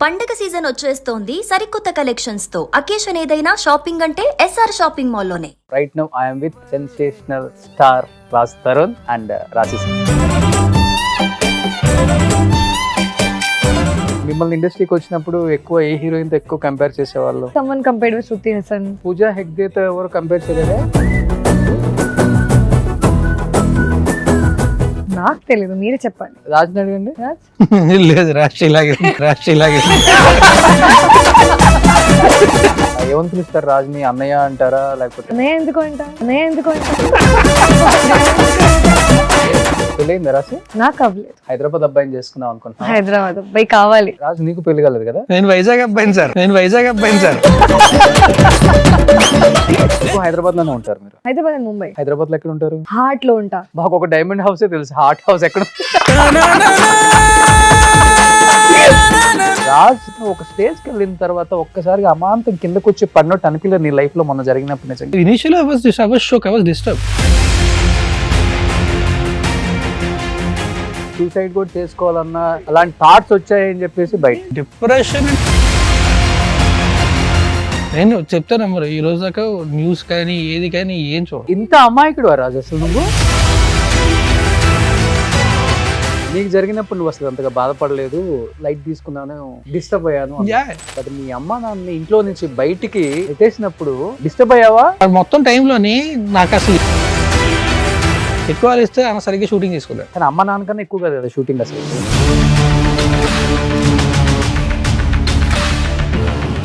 పండగ సీజన్ వచ్చేస్తోంది సరికొత్త కలెక్షన్స్ తో. అకేషన్ ఏదైనా షాపింగ్ అంటే ఎస్ఆర్ షాపింగ్ మాల్ లోనే. Right now I am with sensational star Raj Tarun and Rashi Singh. మిమ్మల్ని ఇండస్ట్రీకి వచ్చినప్పుడు ఎక్కువ ఏ హీరోయిన్ తో ఎక్కువ కంపేర్ చేసేవాళ్ళు? Someone compared with Shruti Hassan. Pooja Hegde తో ఎవరు కంపేర్ చేయలేదా? నాకు తెలీదు, మీరే చెప్పండి. రాజ్ని అడగండి. లేదు, రాష్ట్ర ఇలాగే ఏమని పిలుస్తారు రాజ్ని? అన్నయ్య అంటారా లేకపోతే? నేను ఎందుకు అంటా పెళ్ళయిందా రాసి? నాకు అవ్వలేదు. హైదరాబాద్ అబ్బాయిని చేసుకుందాం అనుకుంటున్నా. హైదరాబాద్ అబ్బాయి కావాలి. రాజు నీకు పెళ్లి కాలేదు కదా? నేను వైజాగ్ అబ్బాయిని సార్. హైదరాబాద్ లోనే ఉంటారు మీరు? హైదరాబాద్ అండ్ ముంబై. హైదరాబాద్ లో ఎక్కడ ఉంటారు? హార్ట్ లో ఉంటా. మాకు ఒక డైమండ్ హౌసే తెలుసు, హార్ట్ హౌస్ ఎక్కడ? రాజ్ ఒక స్టేజ్ కి వెళ్ళిన తర్వాత ఒక్కసారిగా అమాంతం కిందకు వచ్చి పడినట్టు అనిపించలేదు నీ లైఫ్ లో మొన్న జరిగినప్పుడు? నిజంగా initial I was shocked, I was disturbed. Suicide కూడా చేసుకోవాలన్నా అలాంటి థాట్స్ వచ్చాయని చెప్పేసి బయట డిప్రెషన్. నేను చెప్తాను మరి, ఈ రోజు దాకా న్యూస్ కానీ ఏది కానీ ఏం చూడ. ఇంత అమాయకుడు రాజు అసలు నువ్వు? నీకు జరిగినప్పుడు నువ్వు అసలు అంతగా బాధపడలేదు, లైట్ తీసుకున్నాను, డిస్టర్బ్ అయ్యాను. బట్ మీ అమ్మ నాన్న ఇంట్లో నుంచి బయటికి పెట్టేసినప్పుడు డిస్టర్బ్ అయ్యావా? మొత్తం టైంలోని నాకు అసలు ఎక్కువ ఇస్తే ఆమె సరిగ్గా షూటింగ్ చేసుకోలేదు. కానీ అమ్మ నాన్న కన్నా ఎక్కువ కదా షూటింగ్ అసలు.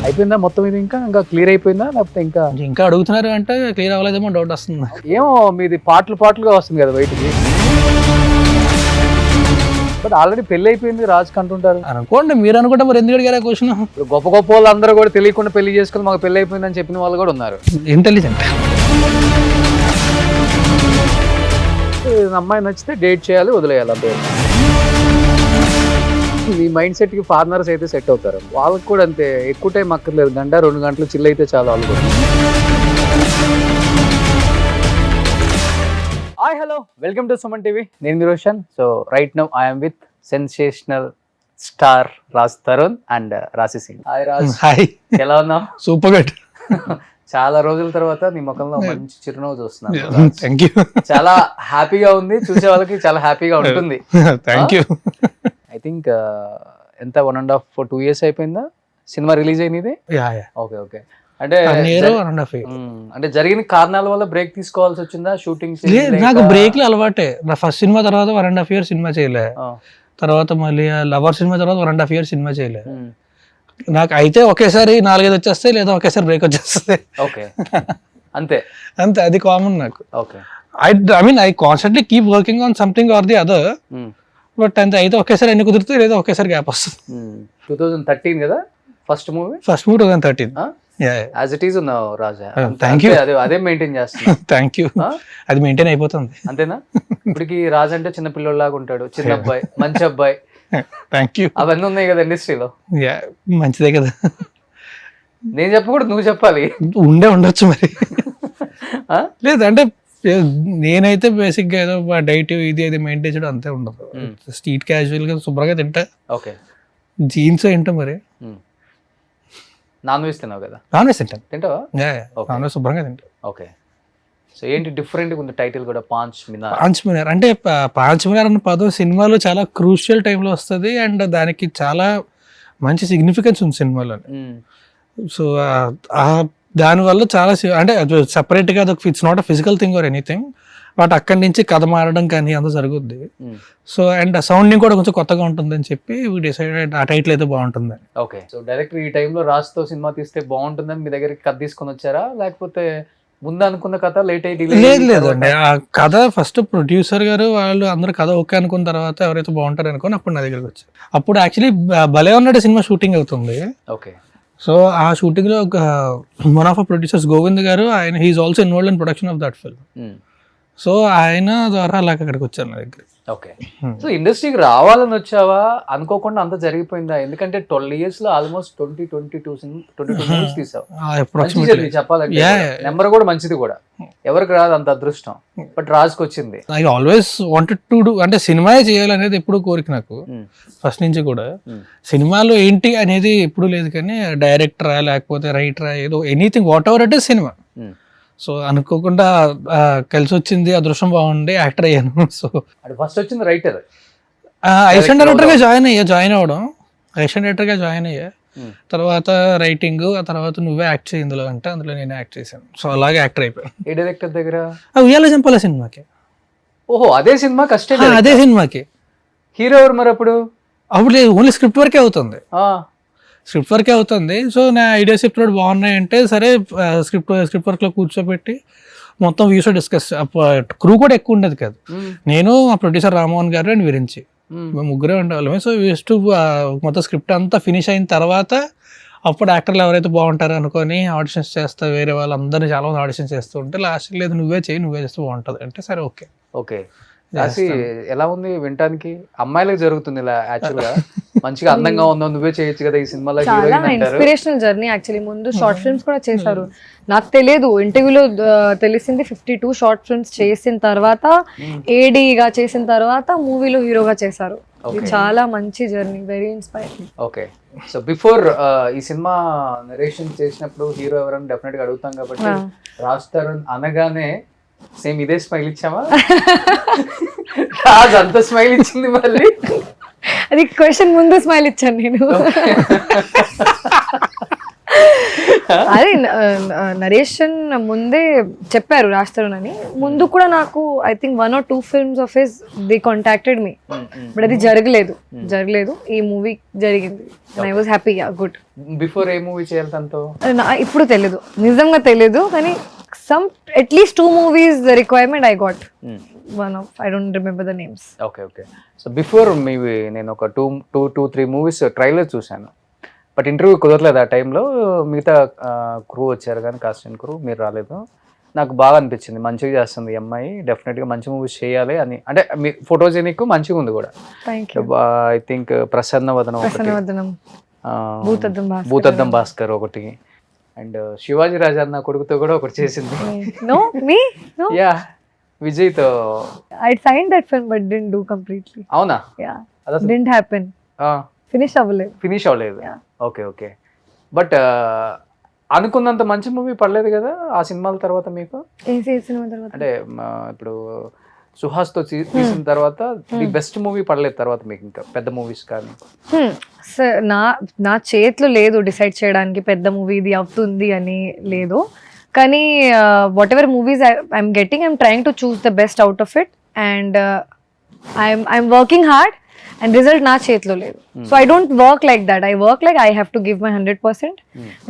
అయిపోయిందా మొత్తం ఇది? ఇంకా క్లియర్ అయిపోయిందా లేకపోతే ఇంకా అడుగుతున్నారు అంటే క్లియర్ అవ్వలేదేమో డౌట్ వస్తుంది. ఏమో మీది పాటలుగా వస్తుంది కదా బయటికి. బట్ ఆల్రెడీ పెళ్లి అయిపోయింది రాజు కంటుంటారు అనుకోండి. మీరు అనుకుంటే మరి ఎందుకు అడిగారా క్వశ్చన్? గొప్ప వాళ్ళు అందరూ కూడా తెలియకుండా పెళ్లి చేసుకుని మాకు పెళ్లి అయిపోయిందని చెప్పిన వాళ్ళు కూడా ఉన్నారు. ఇంటెలిజెంట్. అమ్మాయి నచ్చితే డేట్ చేయాలి, వదిలేయాలి అంతే. మీ మైండ్ సెట్ కి ఫారినర్స్ అయితే సెట్ అవుతారు, వాళ్ళకి కూడా అంతే. ఎక్కువ టైం అక్కర్లేదు, 1-2 గంటలు చిల్ అయితే చాలు వాళ్ళు కూడా. Hi hello, welcome to Suman TV. నేను మీ Roshan. So right now I'm with sensational star Raj Tarun and Rashi Singh. Hi Raj. Hi, ఎలా ఉన్నావు? Super good. చాలా రోజుల తర్వాత నీ ముఖంలో మంచి చిరునవ్వు చూస్తున్నాను. Thank you. చాలా హ్యాపీగా ఉంది, చూసే వాళ్ళకి చాలా హ్యాపీగా ఉంటుంది. Thank you. ఐ థింక్ ఎంత 1.5-2 years అయిపోయిందా సినిమా రిలీజ్ అయినది? ఓకే. అంటే అంటే జరిగిన కారణాల వల్ల బ్రేక్ తీసుకోవాల్సి వచ్చిందా షూటింగ్? నాకు బ్రేక్లు అలవాటే. నా ఫస్ట్ సినిమా తర్వాత 1.5 years సినిమా చేయలే. తర్వాత మళ్ళీ లవర్ సినిమా తర్వాత 1.5 years సినిమా చేయలే. నాకు అయితే ఒకేసారి 4-5 వచ్చేస్తాయి, లేదా ఒకేసారి బ్రేక్ వచ్చేస్తాయి. ఓకే, అంతే. అది కామన్ నాకు. Okay. I constantly keep working on something or the other. But అంతే, అయితే ఒకేసారి ఎన్ని కుదురుతాయి, లేదా ఒకేసారి గ్యాప్ వస్తుంది. 2013 కదా first movie? 2013. As it is ఉన్నావు రాజా. Thank you. అదే మెయింటైన్ చేస్తున్నా. Thank you. అది మెయింటైన్ అయిపోతుంది. అంతేనా? ఇప్పటికి రాజు అంటే చిన్న పిల్లోలాగా ఉంటాడు, చిన్న అబ్బాయి, మంచి అబ్బాయి. Thank you. అవన్నీ ఉన్నాయి కదా ఇండస్ట్రీలో. మంచిదే కదా. నేను చెప్పకూడదు, నువ్వు చెప్పాలి. ఉండొచ్చు మరి. లేదు అంటే నేనైతే బేసిక్ గా ఏదో డైట్ ఇది మెయింటైన్ చేయడం అంతే ఉండదు. స్ట్రీట్ క్యాజువల్ గా శుభ్రంగా తింటా. ఓకే. జీన్స్ ఏంటో మరి. నాన్ వెజ్ తిన్నావు కదా? నాన్ వెజ్ తింటావా? నాన్ వెజ్ శుభ్రంగా తింటా. ఓకే. సో ఏంటి డిఫరెంట్ ఉంది టైటిల్ కూడా, పాంచ్ మినార్. అంటే పాంచ్ మినార్ అన్న పదం సినిమాలో చాలా క్రూషియల్ టైంలో వస్తుంది, అండ్ దానికి చాలా మంచి సిగ్నిఫికెన్స్ ఉంది సినిమాలో. సో దానివల్ల చాలా అంటే సెపరేట్గా it's not a physical thing or anything, but అక్కడి నుంచి కథ మారడం కానీ అంత జరుగుద్ది. సో అండ్ సౌండింగ్ కూడా కొంచెం కొత్తగా ఉంటుందని చెప్పి డిసైడెడ్ ఆ టైటిల్ అయితే బాగుంటుంది. ఓకే. సో డైరెక్టర్ ఈ టైంలో రాజ్తో సినిమా తీస్తే బాగుంటుందని మీ దగ్గరికి కథ తీసుకొని వచ్చారా, లేకపోతే ముందు అనుకున్న కథ లేట్ అయ్యి? లేదండి, ఆ కథ ఫస్ట్ ప్రొడ్యూసర్ గారు వాళ్ళు అందరు కథ ఓకే అనుకున్న తర్వాత ఎవరైతే బాగుంటారు అనుకుని అప్పుడు నా దగ్గరికి వచ్చారు. అప్పుడు actually Bhale Unnadu cinema shooting అవుతుంది. ఓకే. సో ఆ షూటింగ్ లో one of producers Govind garu, ఆయన he's also involved in production of that film. So ఆయన ద్వారా అలాగ అక్కడికి వచ్చాను నా దగ్గర. ఓకే. సో ఇండస్ట్రీకి రావాలని వచ్చావా, అనుకోకుండా అంత జరిగిపోయిందా? ఎందుకంటే 12 years లో ఆల్మోస్ట్ 22 మూవీస్ తీసావు. మంచి జర్నీ చెప్పాలంటే, నెంబర్ కూడా మంచిది కూడా, ఎవరికి రాదు అంత అదృష్టం, బట్ రాజుకి వచ్చింది. I always wanted to do, అంటే సినిమా చేయాలనేది ఎప్పుడు కోరిక నాకు ఫస్ట్ నుంచి కూడా. సినిమాలో ఏంటి అనేది ఎప్పుడు లేదు, కానీ డైరెక్టరా లేకపోతే రైటరా ఏదో ఎనీథింగ్ వాట్ ఎవర్ అంటే సినిమా. సో అనుకోకుండా కలిసి వచ్చింది, అదృష్టం బాగుండి యాక్టర్ అయ్యాను. సో ఫస్ట్ వచ్చింది రైటర్, అసిస్టెంట్ డైరెక్టర్గా జాయిన్ అవ్వడం, అసిస్టెంట్ డైరెక్టర్గా జాయిన్ అయ్యా. తర్వాత రైటింగ్, ఆ తర్వాత నువ్వే యాక్ట్ చేయి ఇందులో అంటే అందులో నేను యాక్ట్ చేశాను. సో అలాగే యాక్టర్ అయిపోయాను. ఏ డైరెక్టర్ దగ్గర? ఉయ్యాల చంపాల సినిమాకి. ఓహో, అదే సినిమా కష్టం. అదే సినిమాకి. హీరో ఎవరు మరి అప్పుడు? లేదు, ఓన్లీ స్క్రిప్ట్ వర్కే అవుతుంది. స్క్రిప్ట్ వర్కే అవుతుంది. సో నా ఐడియాస్ ఇప్పుడు బాగున్నాయంటే సరే స్క్రిప్ట్ వర్క్లో కూర్చోబెట్టి మొత్తం వ్యూస్ డిస్కస్. క్రూ కూడా ఎక్కువ ఉండేది కాదు, నేను మా ప్రొడ్యూసర్ రామ్మోహన్ గారు అండ్ విరించి, మేము ముగ్గురే ఉండేవాళ్ళమే. సో యూస్ టు మొత్తం స్క్రిప్ట్ అంతా ఫినిష్ అయిన తర్వాత అప్పుడు యాక్టర్లు ఎవరైతే బాగుంటారో అనుకొని ఆడిషన్స్ చేస్తా, వేరే వాళ్ళందరినీ చాలా మంది ఆడిషన్స్ చేస్తూ ఉంటే లాస్ట్ లేదు నువ్వే చేస్తే బాగుంటుంది అంటే సరే ఓకే. ఓకే. రాసి ఎలా ఉంది వినటానికి? అమ్మాయిలకు జరుగుతుంది ఇలా యాక్చువల్ గా, మంచిగా అందంగా ఉందో నువ్వే చేయొచ్చు కదా ఈ సినిమాలో. చాలా ఇన్స్పిరేషనల్ జర్నీ యాక్చువల్లీ. ముందు షార్ట్ ఫిల్మ్స్ కూడా చేశారు, నాకు తెలియదు. ఇంటర్వ్యూలో తెలిసింది 52 షార్ట్ ఫిల్మ్స్ చేసిన తర్వాత, ఏడీగా చేసిన తర్వాత మూవీలో హీరోగా చేశారు. చాలా మంచి journey, very inspiring. Okay. So before ఈ సినిమా నరేషన్ చేసినప్పుడు హీరో ఎవరైనా డెఫినెట్ గా అడుగుతాం కాబట్టి, రాజ్ తరుణ్ అనగానే సేమ్ ఇదే స్మైల్ ఇచ్చామా? రాజ్ అంత స్మైల్ ఇచ్చింది మళ్ళీ. అది క్వశ్చన్ ముందు స్మైల్ ఇచ్చాను నేను. అదే నరేషన్ ముందే చెప్పారు రాజ్ తరుణ్ అని. ముందు కూడా నాకు I think 1 or 2 films of his they contacted me, but అది జరగలేదు. ఈ మూవీ జరిగింది. I was happy, good. Before A movie చేయాలి తనతో? ఇప్పుడు తెలీదు, నిజంగా తెలీదు, కానీ at least 2 movies the requirement I got. One of, I don't remember the names. Okay. So before మీవి నేను ఒక 2-3 మూవీస్ ట్రైలర్ చూశాను, బట్ ఇంటర్వ్యూ కుదరలేదు ఆ టైంలో. మిగతా క్రూ వచ్చారు కానీ కాస్ట్ అండ్ క్రూ, మీరు రాలేదు. నాకు బాగా అనిపించింది, మంచిగా చేస్తుంది ఈ అమ్మాయి, డెఫినెట్గా మంచి మూవీస్ చేయాలి అని. అంటే మీ ఫోటోజెనిక్ మంచిగా ఉంది కూడా. ఐ థింక్ ప్రసన్న వదనం, భూతద్దం భాస్కర్ ఒకటి, అండ్ శివాజీ రాజా అన్న కొడుకుతో కూడా ఒకటి చేసింది. యా, విజయ్ తో. I signed that film but didn't do completely. అవునా? Yeah, didn't happen. ఫినిష్ అవ్వలేదు. ఓకే. బట్ అనుకున్నంత మంచి మూవీ పడలేదు కదా ఆ సినిమాల తర్వాత మీకు? అంటే ఇప్పుడు సుహాస్ తో తీసిన తర్వాత ది బెస్ట్ మూవీ పడలేదు తర్వాత మీకు ఇంకా పెద్ద మూవీస్ కానీ? నా చేతిలో లేదు డిసైడ్ చేయడానికి పెద్ద మూవీ ఇది అవుతుంది అని లేదు, కానీ what ever movies I'm getting, I'm trying to choose the best out of it, and I'm working hard, and result నా చేతిలో లేదు. So I don't work like that, I work like I have to give my 100%.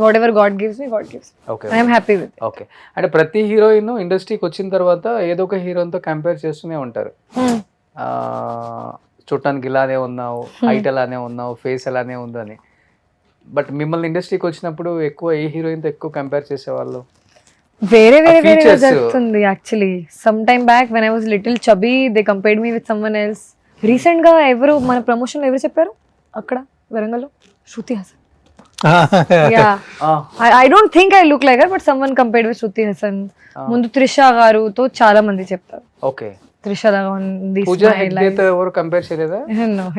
What ever God gives me, God gives. I'm happy with. Okay. అంటే ప్రతి heroine ఇండస్ట్రీకి వచ్చిన తర్వాత ఏదో ఒక హీరోయిన్తో కంపేర్ చేస్తూనే ఉంటారు. చూడటానికి ఇలానే ఉన్నావు, హైట్ అలానే ఉన్నావు, ఫేస్ అలానే ఉందని. బట్ మిమ్మల్ని ఇండస్ట్రీకి వచ్చినప్పుడు ఎక్కువ ఏ హీరోయిన్తో ఎక్కువ కంపేర్ చేసేవాళ్ళు? వేరే జరుగుతుంది actually. Some time back when I was little chubby they compared me with someone else. Recent గా ఎవరు మన ప్రమోషన్ ఎవరు చెప్పారు అక్కడ వరంగల్లో? Shruti Haasan. I don't think I look like her, but someone compared with Shruti Haasan. ముందు త్రిష గారుతో చాలా మంది చెప్తారు. ఓకే. త్రిష ఉంది. ఎవరు కంపేర్ చేయలేదా?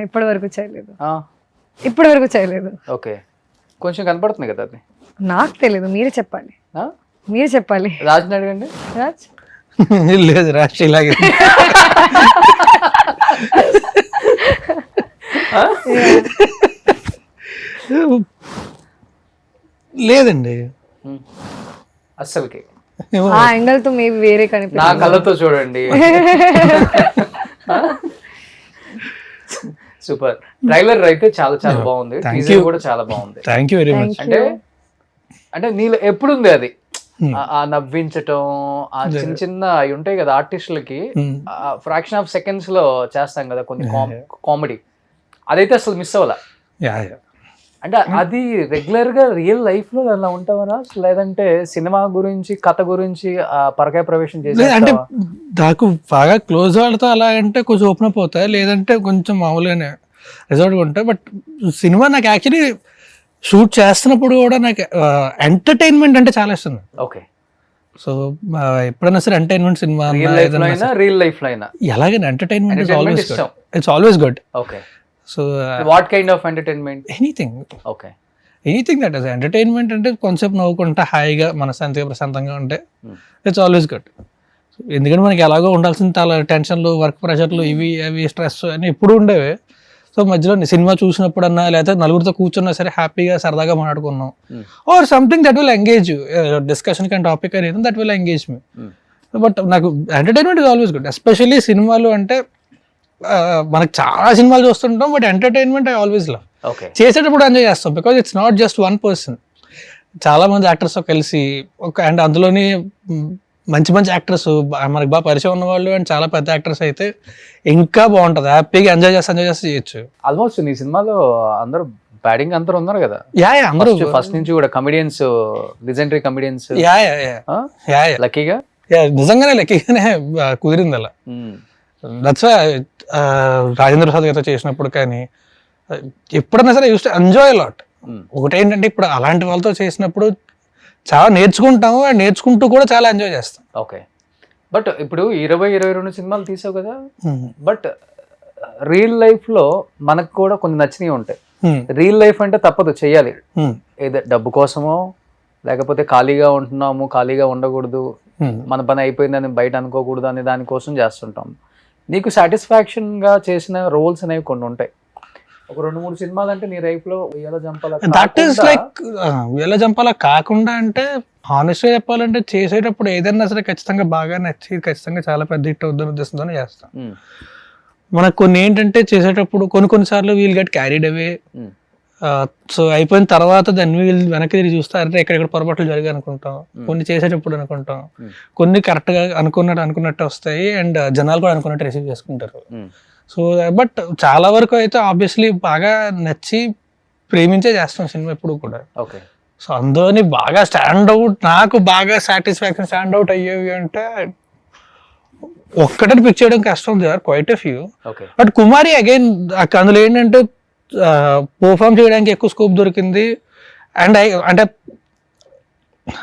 ఇప్పటి వరకు చేయలేదు. ఓకే. కొంచెం కనపడుతుంది కదా అది. నాకు తెలియదు, మీరే చెప్పాలి. రాజ్ అడగండి. రాజ్ లేదు, రాజ్ ఇలాగే లేదండి అస్సలకి. ఆ యాంగిల్ తో మేబీ వేరే కనిపిస్తుంది. నా కళ్ళతో చూడండి. సూపర్. ట్రైలర్ అయితే చాలా బాగుంది, టీజర్ కూడా చాలా బాగుంది. Thank you very much. అంటే నీలో ఎప్పుడుంది అది ఆ నవ్వించటం, ఆ చిన్న అవి ఉంటాయి కదా ఆర్టిస్టులకి, ఫ్రాక్షన్ ఆఫ్ సెకండ్స్ లో చేస్తాం కదా కొన్ని కామెడీ, అదైతే అసలు మిస్ అవ్వాల. అంటే అది రెగ్యులర్ గా రియల్ లైఫ్ లో అలా ఉంటావనా, లేదంటే సినిమా గురించి కథ గురించి పరకాయ ప్రవేశం చేసి అంటే నాకు బాగా క్లోజ్ వాళ్ళతో అలా అంటే కొంచెం ఓపెన్ అప్ అవుతాయి, లేదంటే కొంచెం మామూలుగానే రిజర్వ్గా ఉంటాయి. బట్ సినిమా నాకు యాక్చువల్లీ షూట్ చేస్తున్నప్పుడు కూడా నాకు ఎంటర్టైన్మెంట్ అంటే చాలా ఇష్టం. ఓకే. సో ఎప్పుడైనా సరే ఎంటర్టైన్మెంట్ సినిమా రియల్ లైఫ్ లో అయినా ఎలాగైనా ఎంటర్టైన్మెంట్ ఇస్ ఆల్వేస్ ఇష్టం. Good. It's always good. Okay. So what kind of entertainment? Anything, okay, anything that is entertainment. అంటే కొంచెం నవ్వుకుంటా హాయిగా మనశాంతిగా ప్రశాంతంగా ఉంటే ఇట్స్ ఆల్వేస్ గుడ్. ఎందుకంటే మనకి ఎలాగో ఉండాల్సిన చాలా టెన్షన్లు, వర్క్ ప్రెషర్లు, ఇవి అవి స్ట్రెస్ అని ఎప్పుడు ఉండేవి. సో మధ్యలో సినిమా చూసినప్పుడన్నా లేకపోతే నలుగురితో కూర్చున్నా సరే హ్యాపీగా సరదాగా మాట్లాడుకున్నాం, or something that will engage discussion కానీ టాపిక్ అనేది that will engage me. But నాకు entertainment is always good. Especially సినిమాలు అంటే మనకు చాలా సినిమాలు చూస్తుంటాం, but entertainment I always love. Okay. చేసేటప్పుడు ఎంజాయ్ చేస్తాం, because it's not just one person, చాలా మంది యాక్టర్స్తో కలిసి అండ్ అందులోని మంచి మంచి యాక్టర్స్ మనకి బాగా పరిచయం ఉన్న వాళ్ళు అండ్ చాలా పెద్ద యాక్టర్స్ అయితే ఇంకా బాగుంటుంది. హ్యాపీగా ఎంజాయ్ చేసి చేయొచ్చు. ఆల్మోస్ట్ నీ సినిమాలో అందరూ బ్యాటింగ్ అందరూ ఉన్నారు కదా. యా అందరూ ఫస్ట్ నుంచి కూడా కమెడియన్స్, లెజెండరీ కమెడియన్స్. యా లక్కీగా నిజంగానే లక్కీగానే కుదిరింది అలా. దట్స్ రాజేంద్ర ప్రసాద్ గారితో చేసినప్పుడు కానీ ఎప్పుడైనా సరే యూస్ టు ఎంజాయ్ లాట్. ఒకటేంటంటే ఇప్పుడు అలాంటి వాళ్ళతో చేసినప్పుడు చాలా నేర్చుకుంటాము, అండ్ నేర్చుకుంటూ కూడా చాలా ఎంజాయ్ చేస్తాం. ఓకే. బట్ ఇప్పుడు 22 సినిమాలు తీసావు కదా, బట్ రియల్ లైఫ్ లో మనకు కూడా కొన్ని నచ్చినవి ఉంటాయి. రియల్ లైఫ్ అంటే తప్పదు చెయ్యాలి, ఏదో డబ్బు కోసమో లేకపోతే ఖాళీగా ఉంటున్నాము, ఖాళీగా ఉండకూడదు, మన పని అయిపోయిందని బయట అనుకోకూడదు అనే దానికోసం చేస్తుంటాం. నీకు సాటిస్ఫాక్షన్ గా చేసిన రోల్స్ అనేవి కొన్ని ఉంటాయి. ఒక 2-3 సినిమాలు అంటే నీ లైఫ్ లో దట్ ఈస్ లైక్ వేల జంపాల కాకుండా, అంటే హానెస్ట్ గా చెప్పాలంటే చేసేటప్పుడు ఏదైనా సరే ఖచ్చితంగా బాగా నచ్చి ఖచ్చితంగా చాలా పెద్ద హిట్ అవుతున్న ఉద్దేశంతోనే చేస్తాం. మనకు కొన్ని ఏంటంటే చేసేటప్పుడు కొన్నిసార్లు we'll get carried away. So అయిపోయిన తర్వాత దాన్ని వీళ్ళు వెనక్కి తిరిగి చూస్తే అంటే ఎక్కడెక్కడ పొరపాట్లు జరిగాయి అనుకుంటాం, కొన్ని చేసేటప్పుడు అనుకుంటాం, కొన్ని కరెక్ట్ గా అనుకున్నట్టు వస్తాయి అండ్ జనాలు కూడా అనుకున్నట్టు రిసీవ్ చేసుకుంటారు. సో బట్ చాలా వరకు అయితే ఆబ్వియస్లీ బాగా నచ్చి ప్రేమించే చేస్తాం సినిమా ఎప్పుడు కూడా. ఓకే. సో అందులోని బాగా స్టాండ్ అవుట్, నాకు బాగా సాటిస్ఫాక్షన్ స్టాండ్ అవుట్ అయ్యేవి అంటే ఒక్కటని పిక్ చేయడం కష్టం, they are quite a few. But Kumari again అందులో ఏంటంటే పర్ఫామ్ చేయడానికి ఎక్కువ స్కోప్ దొరికింది. అండ్ అంటే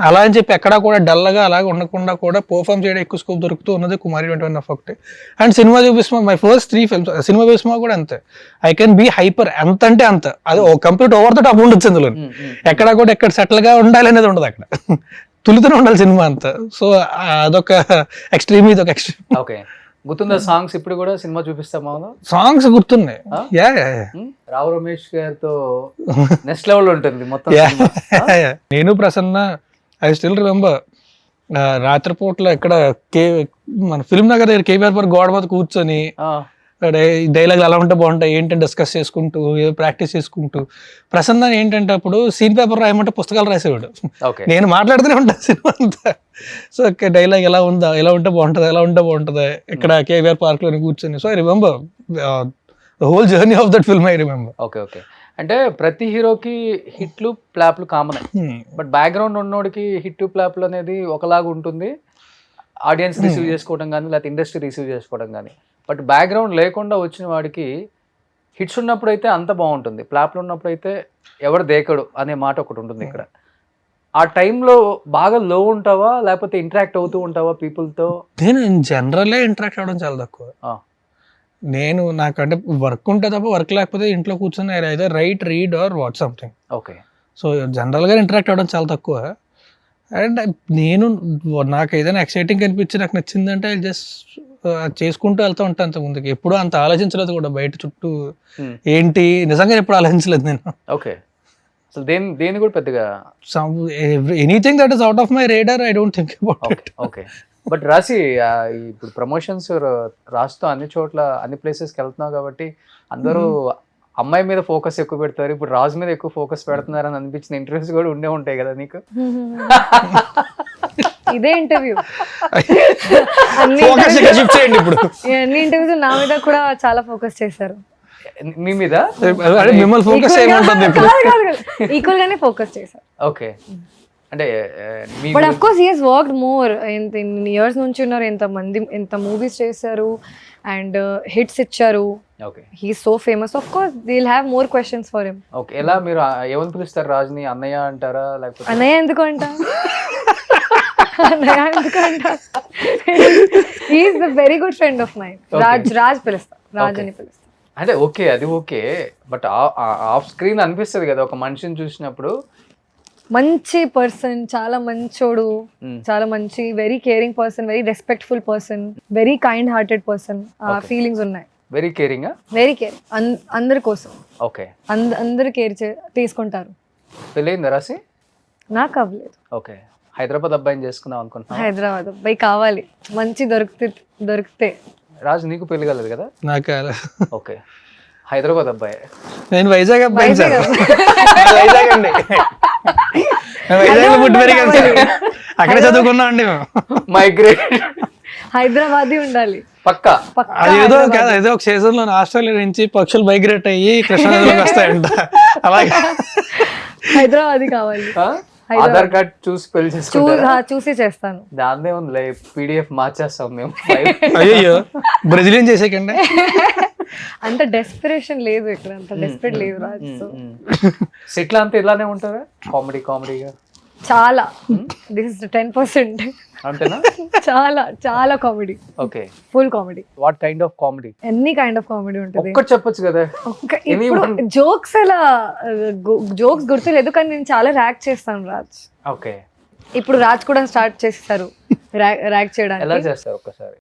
అలా అని చెప్పి ఎక్కడా కూడా డల్గా అలాగే ఉండకుండా కూడా పర్ఫామ్ చేయడం ఎక్కువ స్కోప్ దొరుకుతూ ఉన్నది కుమారి 21 ఒకటి. అండ్ సినిమా చూపిస్తున్నా మై ఫస్ట్ 3 ఫిల్మ్స్, సినిమా చూపిస్తున్నా కూడా అంతే. ఐ కెన్ బీ హైపర్, ఎంత అంటే అంత, అది కంప్లీట్ ఓవర్ ద టాప్ ఉండొచ్చు అందులో. ఎక్కడా కూడా ఎక్కడ సెటిల్ గా ఉండాలి అనేది ఉండదు, అక్కడ తులుతూనే ఉండాలి సినిమా అంతా. సో అదొక ఎక్స్ట్రీమ్, ఇదొక ఎక్స్ట్రీమ్. ఓకే. గుర్తుందా సాంగ్స్? ఇప్పుడు కూడా సినిమా చూపిస్తామా? సాంగ్స్ గుర్తున్నాయి. రావు రమేష్ గారితో నెక్స్ట్ లెవెల్ ఉంటుంది మొత్తం. నేను ప్రసన్న ఐ స్టిల్ రిమెంబర్ రాత్రిపూట్ల ఇక్కడ మన ఫిల్మ్ నగర్ దగ్గర కేబీఆర్ పార్క్ గోడ మీద కూర్చొని డైలాగ్ అలా ఉంటే బాగుంటాయి ఏంటంటే డిస్కస్ చేసుకుంటూ ప్రాక్టీస్ చేసుకుంటూ. ప్రసన్న ఏంటంటే అప్పుడు సీన్ పేపర్ రాయమంటే పుస్తకాలు రాసేవాడు, నేను మాట్లాడుతూనే ఉంటాను సినిమా అంతా. సో డైలాగ్ ఎలా ఉంటే బాగుంటుంది ఇక్కడ కేబీఆర్ పార్క్ లోని కూర్చొని. So I remember the whole journey of that film I remember. Okay. అంటే ప్రతి హీరోకి హిట్లు ప్లాప్లు కామన్, బట్ బ్యాక్గ్రౌండ్ ఉన్నోడికి హిట్ ప్లాప్లు అనేది ఒకలాగా ఉంటుంది, ఆడియన్స్ రిసీవ్ చేసుకోవడం కానీ లేకపోతే ఇండస్ట్రీ రిసీవ్ చేసుకోవడం కానీ. బట్ బ్యాక్గ్రౌండ్ లేకుండా వచ్చిన వాడికి హిట్స్ ఉన్నప్పుడు అయితే అంత బాగుంటుంది, ప్లాప్లు ఉన్నప్పుడు అయితే ఎవరు దేకడు అనే మాట ఒకటి ఉంటుంది ఇక్కడ. ఆ టైంలో బాగా లో ఉంటావా లేకపోతే ఇంటరాక్ట్ అవుతూ ఉంటావా పీపుల్తో? నేను జనరల్లీ ఇంటరాక్ట్ అవ్వడం చాలా తక్కువ. నాకంటే వర్క్ ఉంటే తప్ప, వర్క్ లేకపోతే ఇంట్లో కూర్చొని either write, read or watch something. Okay. So జనరల్గా ఇంటరాక్ట్ అవ్వడం చాలా తక్కువ. అండ్ నాకు ఏదైనా ఎక్సైటింగ్ కనిపించి నాకు నచ్చిందంటే జస్ట్ చేసుకుంటూ వెళ్తూ ఉంటాను. అంత ముందుకి ఎప్పుడూ అంత ఆలోచించలేదు కూడా, బయట చుట్టూ ఏంటి నిజంగా ఎప్పుడు ఆలోచించలేదు నేను. ఓకే. సో దేని కూడా పెద్దగా anything that is out of my radar I don't think about it. Okay. But Rashi ఇప్పుడు ప్రమోషన్స్ రాస్తూ అన్ని చోట్ల అన్ని ప్లేసెస్కి వెళ్తున్నావు కాబట్టి అందరూ అమ్మాయి మీద ఫోకస్ ఎక్కువ పెడతారు, ఇప్పుడు రాజు మీద ఎక్కువ ఫోకస్ పెడుతున్నారని అనిపించిన ఇంటర్వ్యూస్ కూడా ఉండే ఉంటాయి కదా నీకు? ఇదే ఇంటర్వ్యూ ఇప్పుడు అన్ని ఇంటర్వ్యూస్ నా మీద కూడా చాలా ఫోకస్ చేశారు. మీ మీద అంటే మిమ్మల్ని ఫోకస్ చేయమంటుంది ఇప్పుడు. ఈక్వల్ గానే ఫోకస్ చేశారు. ఓకే అంటే మీ but of course he he's worked more in years నుంచి ఉన్నారు, ఎంత మూవీస్ చేశారు అండ్ హిట్స్ ఇచ్చారు. Okay he so famous, of course they will have more questions for him. Okay ఎలా మీరు ఏమని పిలుస్తారు రాజుని? అన్నయ్య అంటారా లేకపోతే? అన్నయ్య ఎందుకు అంట, అన్నయ్య ఎందుకు అంట, he's the very good friend of mind. Raj పిలుస్తా, రాజ్ అని పిలుస్తా. అంటే ఓకే అది ఓకే, బట్ ఆఫ్ స్క్రీన్ అనిపిస్తుంది కదా ఒక మనిషిని చూసినప్పుడు. మంచి పర్సన్, చాలా మంచోడు, చాలా మంచి very caring person, very respectful person, very kind hearted person. ఆ ఫీలింగ్స్ ఉన్నాయి. Very caring. వెరీ కేర్, అందరి కోసం, ఓకే అందరు కేర్ తీసుకుంటారు. పెళ్ళయిందా రాసి? నాకు అవ్వలేదు. ఓకే హైదరాబాద్ అబ్బాయిని చేసుకుందాం అనుకుంటున్నా. హైదరాబాద్ అబ్బాయి కావాలి, మంచి దొరికితే. రాజు నీకు పెళ్లి కలదు కదా? నాకు ఓకే హైదరాబాద్ అబ్బాయి. నేను వైజాగ్ అబ్బాయి సార్. వైజాగ్ అండి. వైజాగ్ లో పుట్టి పెరిగాను సార్, అక్కడే చదువుకున్నాం అండి మేము. మైగ్రేట్ హైదరాబాద్ ఉండాలి పక్కా. ఏదో కాదు, ఏదో ఒక సీజన్ లో ఆస్ట్రేలియా నుంచి పక్షులు మైగ్రేట్ అయ్యి కృష్ణానదిలోకి వస్తాయంట, అలాగే హైదరాబాద్ కావాలి. ఆధార్ కార్డ్ చూసి పెళ్లి చేసుకుంటారా? చూసి చేస్తాను. దాన్నే ఉంది PDF మార్చేస్తాం మేము. అయ్యో బ్రెజిలియన్ చేసేకండి. అంత డెస్పిరేషన్ లేదు ఇక్కడ, అంత డెస్పరేట్ లేదు రాజు. సెటిల్ అంతా ఇలానే ఉంటారా? కామెడీగా చాలా. This is 10%. అంతేనా? చాలా చాలా comedy. Okay full comedy. What kind of comedy? Any kind of comedy ఉంటుంది. ఒక్కటి చెప్పొచ్చు కదా. జోక్స్ అలా జోక్స్ గుర్తులేదు, కానీ నేను చాలా ర్యాక్ చేస్తాను రాజ్. ఓకే ఇప్పుడు రాజ్ కూడా స్టార్ట్ చేస్తారు ర్యాక్ చేయడానికి. ఎలా చేస్తారు ఒక్కసారి?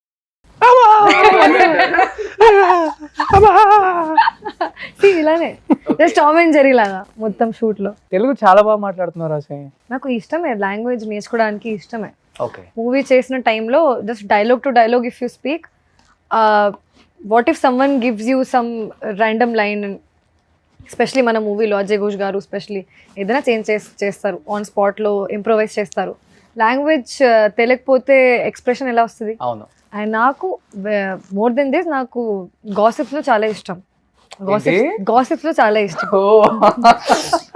ఇలానే జస్ట్ టామ్ అండ్ జెర్రీ లాగా మొత్తం షూట్ లో. తెలుగు చాలా బాగా మాట్లాడుతున్నారు రాసి. నాకు ఇష్టమే, లాంగ్వేజ్ నేర్చుకోవడానికి ఇష్టమే. ఓకే మూవీ చేసిన టైంలో just dialogue to dialogue if you speak, what if someone gives you some random line, especially మన మూవీలో అజయ్ ఘోష్ గారు స్పెషలీ ఏదైనా చేంజ్ చేస్తారు, ఆన్ స్పాట్లో ఇంప్రొవైజ్ చేస్తారు. లాంగ్వేజ్ తెలియకపోతే ఎక్స్ప్రెషన్ ఎలా వస్తుంది? అవును. అండ్ నాకు మోర్ దెన్ దిస్ నాకు గాసిప్స్ లో చాలా ఇష్టం. గాసిప్స్ లో చాలా ఇష్టం.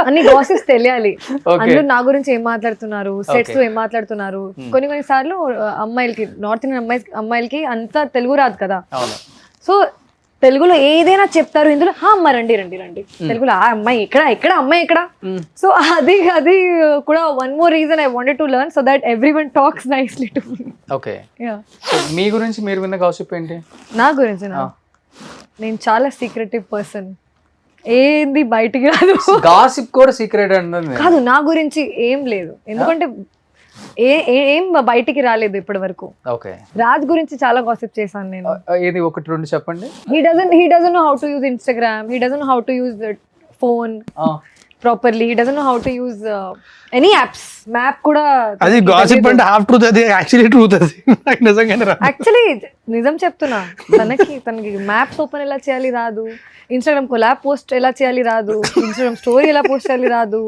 అన్ని గాసిప్స్ తెలియాలి, అందరూ నా గురించి ఏం మాట్లాడుతున్నారు, సెట్స్ లో ఏం మాట్లాడుతున్నారు. కొన్ని సార్లు అమ్మాయిలకి, నార్త్ ఇండియన్ అమ్మాయిలకి అంతా తెలుగు రాదు కదా, సో తెలుగులో ఏదైనా చెప్తారు, ఇందులో అమ్మ రండి రండి రండి, తెలుగులో ఆ అమ్మాయి ఇక్కడ అమ్మాయి ఇక్కడ. సో అది కూడా one more reason I wanted to learn, so that everyone talks nicely to me. Okay మీ గురించి మీరు విన్న గాసిప్ ఏంటి? నా గురించి నేను చాలా సీక్రెటివ్ పర్సన్, ఏంది బయటికి రాదు. గాసిప్ కూడా సీక్రెట్ అన్నది కాదు, నా గురించి ఏం లేదు, ఎందుకంటే ఏం బయటికి రాలేదు ఇప్పటి వరకు. ఓకే రాజ్ గురించి చాలా గాసిప్ చేశాను నేను. ఏది ఒకటి రెండు చెప్పండి. he doesn't know how to use Instagram, he doesn't know how to use the phone properly, he doesn't know how to use any apps, map కూడా. అది గాసిప్ అంటే హాఫ్ ట్రూత్, అది యాక్చువల్లీ ట్రూత్. అది నాకు నిజంగానే రాదు. యాక్చువల్లీ నిజం చెప్తున్నా, తనకి మ్యాప్స్ ఓపెన్ ఎలా చేయాలి రాదు, ఇన్స్టాగ్రామ్ కొలాబ్ పోస్ట్ ఎలా చేయాలి రాదు, ఇన్స్టాగ్రామ్ స్టోరీ ఎలా పోస్ట్ చేయాలి రాదు.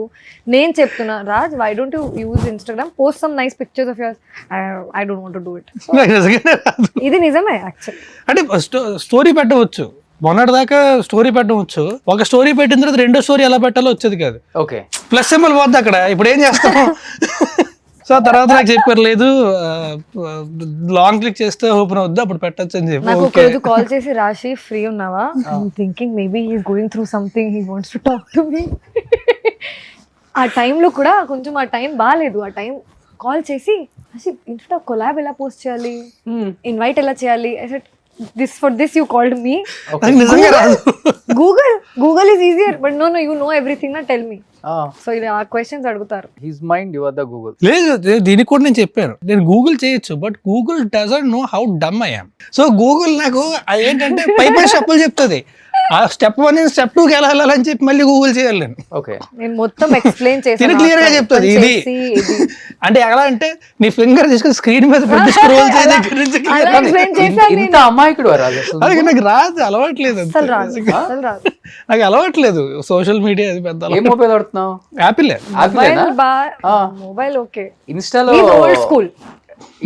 నేను చెప్తున్నా, Raj why don't you use Instagram, post some nice pictures of yours. I don't want to do it. నాకు నిజంగానే రాదు. ఇది నిజమే యాక్చువల్లీ. అంటే స్టోరీ పెట్టవచ్చు, మొన్నటి దాకా స్టోరీ పెట్టవచ్చు, ఒక స్టోరీ పెట్టిన తర్వాత రెండో స్టోరీ ఎలా పెట్టాలో వచ్చేది కాదు. ఓకే ప్లస్ సింబల్ పోద్ది అక్కడ, ఇప్పుడు ఏం చేస్తాం. సో తర్వాత నాకు చెప్పారు, లేదు లాంగ్ క్లిక్ చేస్తే ఓపెన్ అవుద్ది, అప్పుడు పెట్టచ్చు అని చెప్పి. నాకు ఒక రోజు కాల్ చేసి, రాశి ఫ్రీ ఉన్నావా, thinking maybe he's going through something, he wants to talk to me. ఆ టైంలో కూడా కొంచెం ఆ టైం బాగాలేదు, ఆ టైం కాల్ చేసి ఇన్స్టా కొలాబ్ ఎలా పోస్ట్ చేయాలి, ఇన్వైట్ ఎలా చేయాలి, this for this you called me. నాకు నిజంగా రాదు. Google is easier, but no you know everything, na tell me. So ఇది ఆ క్వశ్చన్స్ అడుగుతారు. His mind you are the Google. లేదు, దీనికి కూడా నేను చెప్పాను, నేను గూగుల్ చేయొచ్చు, but Google doesn't know how dumb I am. So Google నాకు ఏంటంటే పై స్టెప్పులు చెప్తుంది, ఆ స్టెప్ 1 నుంచి స్టెప్ 2కి ఎలా వెళ్ళాలని చెప్పి మళ్ళీ గూగుల్ చేయాలి నేను. ఓకే నేను మొత్తం ఎక్స్ప్లెయిన్ చేశాను, క్లియర్ గా చెప్తుంది ఇది అంటే ఎలా అంటే నీ ఫింగర్ తీసుకుని స్క్రీన్ మీద పెట్టి స్క్రోల్ చేసి ఇంత అమాయకుడు రాదు అసలు. అలాగే నాకు రాదు, అలవాట్లేదు, నాకు అలవాట్లేదు సోషల్ మీడియా. అది పెద్ద ఏ మొబైల్ వాడుతున్నావు? యాపిల్. మొబైల్ ఓకే, ఇన్స్టాలో ఓల్డ్ స్కూల్.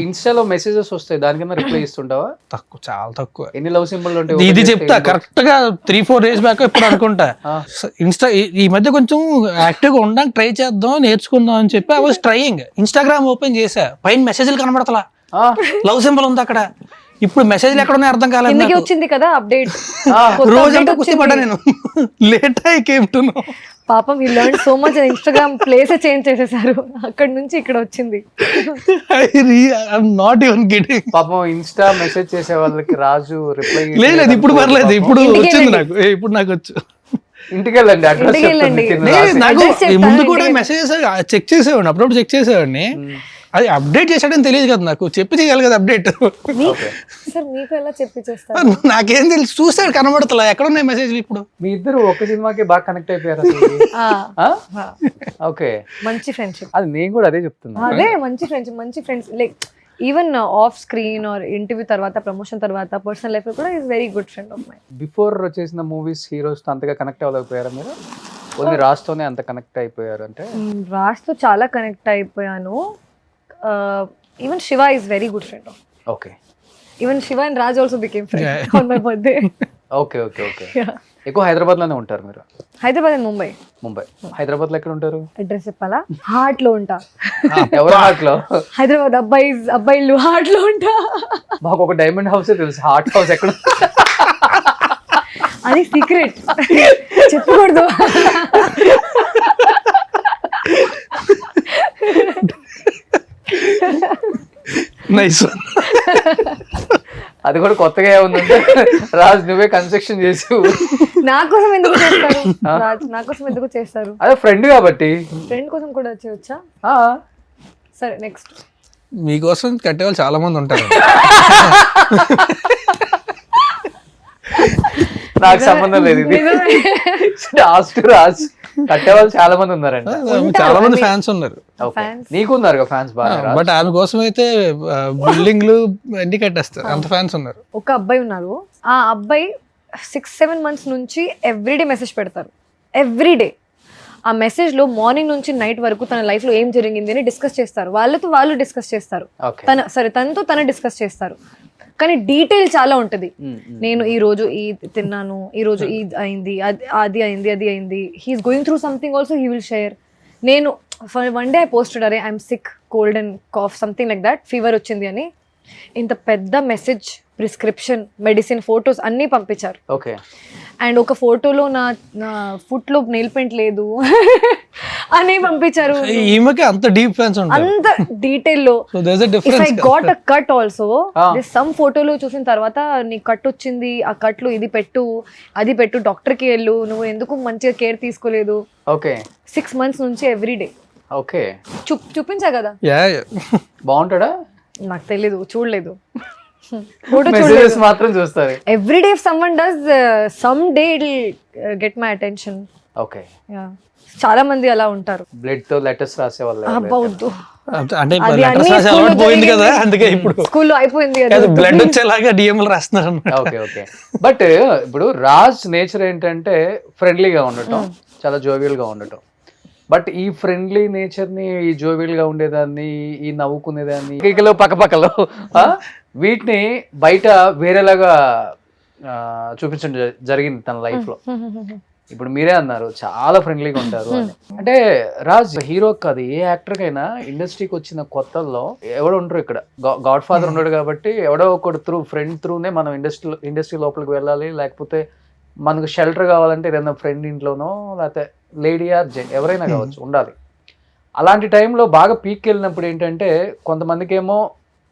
ఇన్స్టాలో మెసేజెస్ వస్తాయి, దానికన్నా రిప్లై ఇస్తుంటావా? తక్కువ, చాలా తక్కువ. ఎన్ని లవ్ సింబల్ ఉంటాయి? ఇది చెప్తా కరెక్ట్ గా 3-4 days బ్యాక్ ఇప్పుడు అనుకుంటా. ఇన్స్టా ఈ మధ్య కొంచెం యాక్టివ్ గా ఉండడానికి ట్రై చేద్దాం, నేర్చుకుందాం అని చెప్పి I was trying. Instagram open చేసా, పైన మెసేజ్లు కనబడతలా, లవ్ సింబల్ ఉంది అక్కడ. ఇప్పుడు మెసేజ్లు ఎక్కడ ఉన్నాయి అర్థం కాలేదు. కిందకి వచ్చింది కదా అప్డేట్, రోజంతా కుస్తపడ్డా నేను. Late I came to know. పాపం he learn so much. Instagram place change చేసేసారు, అక్కడ నుంచి ఇక్కడ వచ్చింది. I'm not even getting. పాపం ఇన్స్టా మెసేజ్ చేసే వాళ్ళకి రాజు రిప్లై లేదు, ఇప్పుడు పర్లేదు, ఇప్పుడు వచ్చింది నాకు, ఇప్పుడు నాకు వచ్చు. ఇంటికి వెళ్ళండి, అడ్రస్ నాకు ముందు కూడా మెసేజెస్ చెక్ చేసేవాడిని, అప్పుడప్పుడు చెక్ చేసేవాడిని. అది అప్డేట్ చేశాడని తెలియదు కదా నాకు, చెప్పి చేయాలి కదా అప్డేట్. సార్ మీకు ఎలా చెప్పి చేస్తారు? నాకేం తెలుసు, చూస్తాడు కనబడతలా ఎక్కడ ఉన్నాయి మెసేజ్లు. ఇప్పుడు మీ ఇద్దరు ఒక సినిమాకి బాగా కనెక్ట్ అయిపోయారు. ఓకే, మంచి ఫ్రెండ్షిప్. అది నేను కూడా అదే చెప్తున్నా. అదే మంచి ఫ్రెండ్షిప్, మంచి friends. Like even off screen or interview తర్వాత, ప్రమోషన్ తర్వాత, పర్సనల్ లైఫ్ లో కూడా is very good friend of my. Before చేసిన మూవీస్ హీరోస్ తో అంతగా కనెక్ట్ అవ్వలేకపోయారా మీరు? ఓన్లీ రాజ్తోనే అంత కనెక్ట్ అయిపోయారు అంటే? రాజ్తో చాలా కనెక్ట్ అయిపోయాను. Even Shiva is very good friend of. Okay, even Shiva and Raj also became friend on my birthday. Okay okay okay. ఎక్కువ హైదరాబాద్ లోనే ఉంటారు మీరు? హైదరాబాద్ అండ్ ముంబై. ముంబై. హైదరాబాద్ లో ఎక్కడ ఉంటారు? అడ్రస్ చెప్పాలా? హార్ట్ లో ఉంటా. ఎవరు హార్ట్ లో? హైదరాబాద్ అబ్బాయిలు హార్ట్ లో ఉంటా. మాకు ఒక డైమండ్ హౌస్ తెలుసు, హార్ట్ హౌస్ ఎక్కడ? అది సీక్రెట్, చెప్పకూడదు. నైస్. అది కూడా కొత్తగా ఏముందంటే రాజ్ నువ్వే కన్స్ట్రక్షన్ చేసి నా కోసం ఎందుకు చేస్తారు? రాజ్ నా కోసం ఎందుకు చేస్తారు? అదే ఫ్రెండ్ కాబట్టి. ఫ్రెండ్ కోసం కూడా చేయొచ్చా? సరే నెక్స్ట్. మీకోసం కట్టేవాళ్ళు చాలా మంది ఉంటారు. నాకు సంబంధం లేదు, ఇది లాస్ట్ రాజ్. కట్టేవాళ్ళు చాలా మంది ఉన్నారంట. చాలా మంది ఫ్యాన్స్ ఉన్నారు. నీకున్నారు ఫ్యాన్స్ బాగా. బట్ ఆమె కోసం అయితే బిల్డింగ్లు అన్ని కట్టేస్తారు, అంత ఫ్యాన్స్ ఉన్నారు. ఒక అబ్బాయి ఉన్నారు, ఆ అబ్బాయి 6-7 months నుంచి ఎవ్రీడే మెసేజ్ పెడతారు. ఎవ్రీడే ఆ మెసేజ్ లో మార్నింగ్ నుంచి నైట్ వరకు తన లైఫ్ లో ఏం జరిగింది అని డిస్కస్ చేస్తారు. వాళ్ళతో వాళ్ళు డిస్కస్ చేస్తారు, తనతో తన డిస్కస్ చేస్తారు. కానీ డీటెయిల్ చాలా ఉంటది. నేను ఈ రోజు ఇది తిన్నాను, ఈ రోజు ఇది అయింది, అది అయింది. He's going through something also, he will share. నేను వన్ డే ఐ పోస్టెడ్, అరే I'm sick, cold and cough, something like that, fever వచ్చింది అని. ఇంత పెద్ద మెసేజ్, ప్రిస్క్రిప్షన్, మెడిసిన్, ఫొటోస్ అన్నీ పంపించారు. ఓకే. అండ్ ఒక ఫోటోలో నా ఫుట్ లో నెయిల్ పెయింట్ లేదు అని పంపించారు. ఈమెకి అంత డీప్ ఫ్యాన్స్ ఉంటారు, అంత డీటెయిల్ లో. If I got a cut also, some ఫోటోలో చూసిన తర్వాత నీ కట్ వచ్చింది, ఆ కట్ లో ఇది పెట్టు, అది పెట్టు, డాక్టర్ కి వెళ్ళు, నువ్వు ఎందుకు మంచిగా కేర్ తీసుకోలేదు. ఓకే. 6 months నుంచి ఎవ్రీడే. ఓకే. చూపించా కదా. బాగుంటాడా? నాకు తెలీదు, చూడలేదు. మెసేజెస్ మాత్రం చూస్తారు. Every day if someone does, some day it will get my attention. Okay. చాలా మంది అలా ఉంటారు. బ్లడ్ తో లెటర్స్ రాసే వాళ్ళు. అబ్బౌద్దు అంటే లెటర్స్ రాసే అలవాటు పోయింది కదా, అందుకే ఇప్పుడు స్కూల్లో అయిపోయింది కదా, బ్లడ్ వచ్చేలాగా డిఎంలు రాస్తున్నారు. Okay okay. బట్ ఇప్పుడు రాజ్ నేచర్ ఏంటంటే ఫ్రెండ్లీగా ఉండటం, చాలా జోవియల్ గా ఉండటం. బట్ ఈ ఫ్రెండ్లీ నేచర్ ని, ఈ జోవియల్ గా ఉండేదాన్ని, ఈ నవ్వుకునేదాన్ని, కేకలో పక్కపక్కలో వీటిని బయట వేరేలాగా చూపించడం జరిగింది తన లైఫ్ లో. ఇప్పుడు మీరే అన్నారు చాలా ఫ్రెండ్లీగా ఉంటారు అని. అంటే రాజ్ హీరో కాదు, ఏ యాక్టర్ కైనా ఇండస్ట్రీకి వచ్చిన కొత్తల్లో ఎవడో ఉంటారు. ఇక్కడ గాడ్ ఫాదర్ ఉన్నాడు కాబట్టి ఎవడో ఒకడు ఫ్రెండ్ త్రూనే మనం ఇండస్ట్రీ లోపలికి వెళ్ళాలి. లేకపోతే మనకు షెల్టర్ కావాలంటే ఏదైనా ఫ్రెండ్ ఇంట్లోనో, లేకపోతే లేడీ ఆర్ జెంట్ ఎవరైనా కావచ్చు, ఉండాలి. అలాంటి టైంలో బాగా పీక్ వెళ్ళినప్పుడు ఏంటంటే కొంతమందికి ఏమో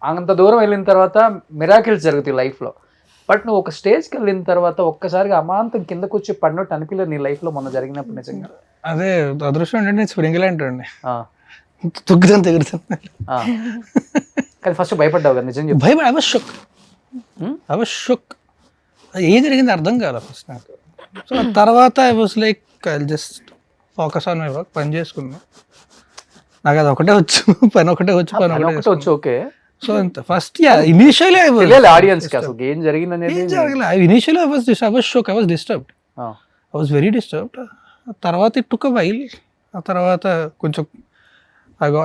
అంత దూరం వెళ్ళిన తర్వాత మిరాకిల్స్ జరుగుతాయి లైఫ్లో. బట్ నువ్వు ఒక స్టేజ్కి వెళ్ళిన తర్వాత ఒక్కసారిగా అమాంతం కిందకు వచ్చి పడినట్టు అనిపించలేదు నీ లైఫ్లో మొన్న జరిగినప్పుడు నిజంగా? అదే అదృష్టం ఏంటంటే స్ప్రింగ్ అండి, తుగ్గుతాను తిరుగుతాను. కానీ ఫస్ట్ భయపడ్డావు కదా నిజంగా? భయపడి ఐ వాస్ షుక్. ఏం జరిగింది అర్థం కాదు ఫస్ట్ నాకు. సో తర్వాత I was like I just focus on my work, పని చేసుకున్నా. నాకు అది ఒకటే వచ్చు, పని ఒకటే వచ్చు, పని ఒకటే వచ్చు. Okay. So first initially audience కి అసలు ఏం జరిగింది అనేది initially I was shock, I was disturbed, I was very disturbed. తర్వాత ఇట్ టుక్ అ వైల్. ఆ తర్వాత కొంచెం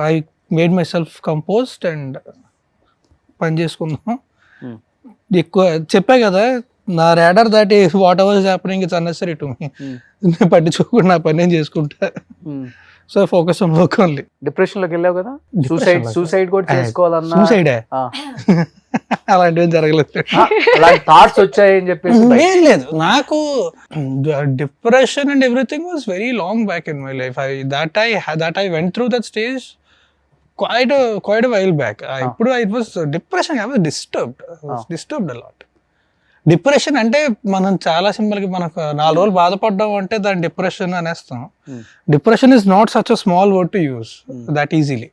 I made myself composed and పని చేసుకుందాం. Hmm. ఎక్కువ చెప్పా కదా, నా రేడర్ దాటి whatever happening it's unnecessary to me. నేను పట్టించుకోకుండా నా పని నేను చేసుకుంటా. So focus on work only. Depression లోకి వెళ్ళావు కదా, సూసైడ్ కూడా చేసుకోవాలన్నా సూసైడే అలాంటివి జరగలేదు. అలాంటి థాట్స్ వచ్చాయని చెప్పేసి ఏం లేదు నాకు. Depression and everything was very long back in my life. That I went through that stage quite a while back. ఇప్పుడు it was depression. I was disturbed a lot. Depression అంటే మనం చాలా సింపుల్ గా మనకు 4 రోజులు బాధపడ్డాం అంటే దాని డిప్రెషన్ అనేస్తాం. Depression is not such a small word to use that easily,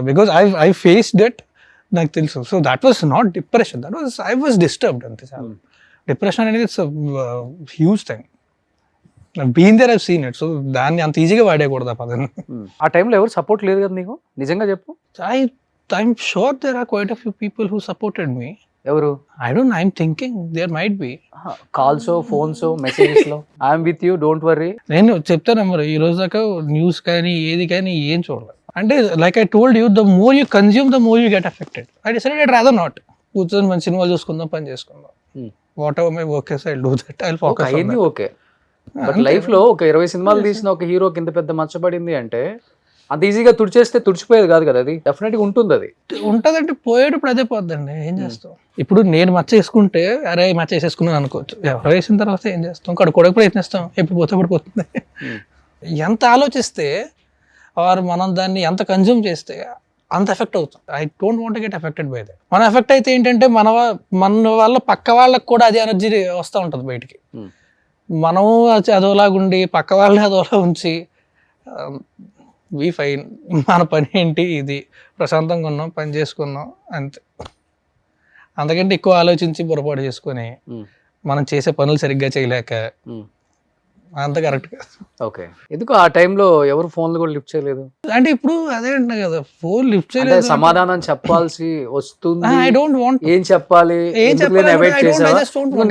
because I faced it. నాకు తెలుసు. So that was not depression, that was I was disturbed అంతే. చాలా డిప్రెషన్ అనేది it's huge thing. Been there, I've seen it. So దాన్ని అంత ఈజీగా వాడేయకూడదు ఆ పదాన్ని. ఆ టైంలో ఎవరు సపోర్ట్ లేదు కదా నీకు, నిజంగా చెప్పు. I'm sure there are quite a few people who supported me. ఎవరు? I don't know, I'm thinking there might be. Calls, phones, messages లో I'm with you, don't worry. నేను చెప్తాను మరి, ఈ రోజు దాకా న్యూస్ కానీ ఏది కానీ ఏం చూడలేదు. అంటే like I told you, the more you consume the more you get affected. I decided I'd rather not. కూర్చొని మన సినిమాలు చూసుకుందాం, పని చేసుకుందాం. What ever my work is, I'll do that. I'll focus on that. Okay. But life లో ఒక 20 సినిమాలు తీసిన ఒక హీరోకి ఇంత పెద్ద మచ్చబడింది అంటే అంత ఈజీగా తుడిచేస్తే తుడిచిపోయేది కాదు కదా. అది డెఫినెట్ గా ఉంటుంది. అది ఉంటదంటే పోయేటప్పుడు అదే పోద్దండి. ఏం చేస్తాం? ఇప్పుడు నేను మచ్చ వేసుకుంటే అరే మచ్చ వేసేసుకున్నాను అనుకోవచ్చు. ఎవరు వేసిన తర్వాత ఏం చేస్తాం? కడుక్కోవడానికి ప్రయత్నిస్తాం. ఎప్పుడు పోతే అప్పుడు పోతుంది. ఎంత ఆలోచిస్తే ఆర్ మనం దాన్ని ఎంత కన్జ్యూమ్ చేస్తే అంత ఎఫెక్ట్ అవుతుంది. I don't want get affected by that. మన ఎఫెక్ట్ అయితే ఏంటంటే మన వల్ల పక్క వాళ్ళకి కూడా అదే ఎనర్జీ వస్తూ ఉంటుంది బయటికి. మనం అదోలాగుండి పక్క వాళ్ళని అదోలా ఉంచి వి ఫైన్, మన పని ఏంటి ఇది, ప్రశాంతంగా ఉన్నాం, పని చేసుకున్నాం అంతే. అంతకంటే ఎక్కువ ఆలోచించి పొరపాటు చేసుకొని మనం చేసే పనులు సరిగ్గా చేయలేక అంత కరెక్ట్ కాదు. ఓకే. ఎందుకు ఆ టైంలో ఎవరు ఫోన్లు కూడా లిఫ్ట్ చేయలేదు? అంటే ఇప్పుడు అదే అంటున్నా కదా, ఫోన్ లిఫ్ట్ చేయలేదు. సమాధానం చెప్పాల్సి వస్తుంది. I don't want. ఏం చెప్పాలి,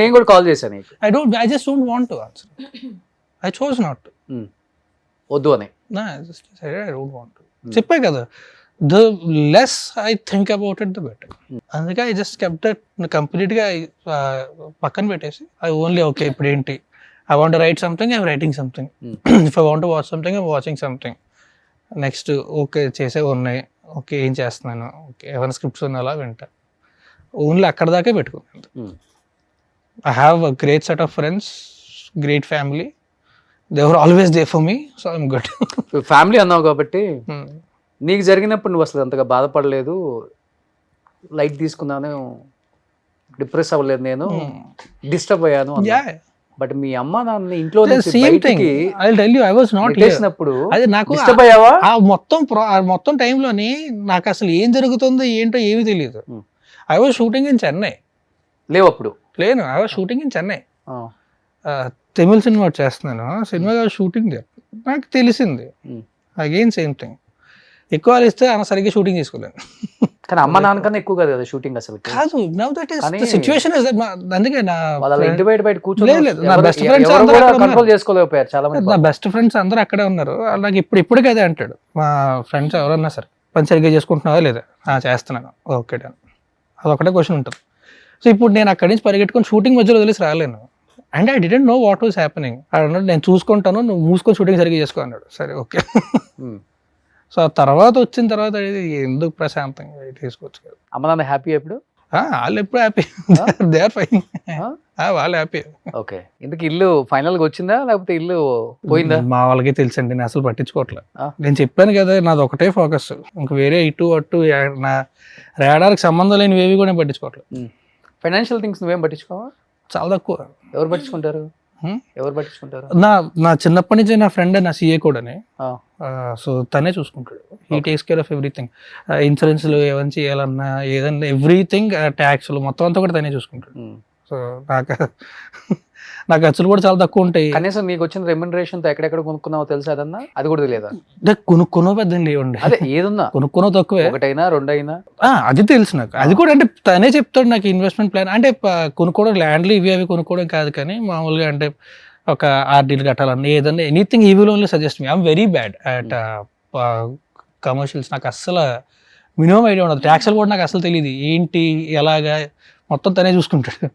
నేను కూడా కాల్ చేశాను. I just don't want to answer. I chose not to. వద్దు అని. I don't want to. చెప్పే కదా, the less I think about it the better. అందుకే I just kept it complete గా పక్కన పెట్టేసి I only okay ఇప్పుడు ఏంటి, I want to write something, I'm writing something. If I want to watch something, I'm watching something. Next okay చేసే ఉన్నాయి, okay ఏం చేస్తున్నాను, ఓకే ఏమైనా స్క్రిప్ట్స్ ఉన్నా అలా వింటా. ఓన్లీ అక్కడ దాకే పెట్టుకున్నాను. I have a great set of friends, great family. They were always there for me, so I'm good. Family అన్నావు కాబట్టి నీకు జరిగినప్పుడు నువ్వు అసలు అంతగా బాధపడలేదు, లైట్ తీసుకున్నాను, డిప్రెస్ అవ్వలేదు, నేను డిస్టర్బ్ అయ్యాను. బట్ మీ అమ్మ నాన్న ఇంట్లో చేసినప్పుడు డిస్టర్బ్ అయ్యావా? మొత్తం టైంలోని నాకు అసలు ఏం జరుగుతుందో ఏంటో ఏమీ తెలియదు. I was shooting in Chennai. లేవు అప్పుడు? లేను, I was shooting in Chennai. Tamil cinema చేస్తున్నాను, సినిమా షూటింగ్ నాకు తెలిసింది. అగైన్ సేమ్ థింగ్, ఎక్కువ ఇస్తే అన్న సరిగ్గా షూటింగ్ చేసుకోలేను. కానీ అమ్మ నాన్న కన్నా ఎక్కువ కదా షూటింగ్ అసలు కాదు. Now that is the situation is that. అందుకే నా ఇంటి బయట కూర్చొని నా బెస్ట్ ఫ్రెండ్స్ అందరూ కంట్రోల్ చేసుకోలేకపోయారు చాలా మంది. నా బెస్ట్ ఫ్రెండ్స్ అందరూ అక్కడే ఉన్నారు. అలాగే ఇప్పుడు అదే అంటాడు మా ఫ్రెండ్స్ ఎవరన్నా సరే, పని సరిగ్గా చేసుకుంటున్నావా లేదా? చేస్తున్నాను, ఓకే డన్. అదొకటే క్వశ్చన్ ఉంటుంది. సో ఇప్పుడు నేను అక్కడి నుంచి పరిగెట్టుకొని షూటింగ్ మధ్యలో వదిలేసి రాలేను. And I didn't know what was happening. అన్నాడు నేను చూసుకుంటాను, నువ్వు మూసుకొని షూటింగ్ సరిగ్గా చేసుకో అన్నాడు. సరే ఓకే. సో ఆ తర్వాత వచ్చిన తర్వాత ఎందుకు ప్రశాంతంగా తీసుకోవచ్చు కదా. అమ్మ నాన్న హ్యాపీ ఎప్పుడు? వాళ్ళు ఎప్పుడు హ్యాపీ, దే ఆర్ ఫైన్, వాళ్ళు హ్యాపీ. ఓకే. ఎందుకు ఇల్లు ఫైనల్ గా వచ్చిందా లేకపోతే ఇల్లు పోయిందా? మా వాళ్ళకి తెలుసండి, నేను అసలు పట్టించుకోవట్లేదు. నేను చెప్పాను కదా నాది ఒకటే ఫోకస్, ఇంకా వేరే ఇటు అటు నా రాడార్కి సంబంధం లేని ఏవి కూడా నేను పట్టించుకోవట్లేదు. ఫైనాన్షియల్ థింగ్స్ నువ్వేం పట్టించుకోవా? చాలా తక్కువ. ఎవరు పట్టించుకుంటారు? నా చిన్నప్పటి నుంచి నా ఫ్రెండ్ నా సిఏ కూడా, సో తనే చూసుకుంటాడు. He takes care of everything. ఇన్సూరెన్స్లు ఏమైనా చేయాలన్నా ఏదన్నా ఎవ్రీథింగ్, ట్యాక్స్లు మొత్తం అంతా కూడా తనే చూసుకుంటాడు. సో నాకు ఖర్చులు కూడా చాలా తక్కువ ఉంటాయి. కనీసం నీకు వచ్చిన రెమ్యునరేషన్ తో ఎక్కడెక్కడ కొనుక్కున్నావో తెలుసా? అదన్నా అది కూడా తెలియదా? కొనుక్కునో పెద్దండి ఇవ్వండి, అదే ఏదన్నా కొనుక్కునో తక్కువే, ఒకటైనా రెండైనా అది తెలుసు నాకు. అది కూడా అంటే తనే చెప్తాడు నాకు ఇన్వెస్ట్మెంట్ ప్లాన్. అంటే కొనుక్కోవడం ల్యాండ్లు ఇవి అవి కొనుక్కోవడం కాదు, కానీ మామూలుగా అంటే ఒక ఆర్డీలు కట్టాలన్నా ఏదన్నా ఎనీథింగ్ ఈ will only suggest me. I'm very bad at commercials. నాకు అస్సలు మినిమం ఐడియా ఉండదు. ట్యాక్స్లు కూడా నాకు అసలు తెలియదు ఏంటి ఎలాగా, మొత్తం తనే చూసుకుంటాడు.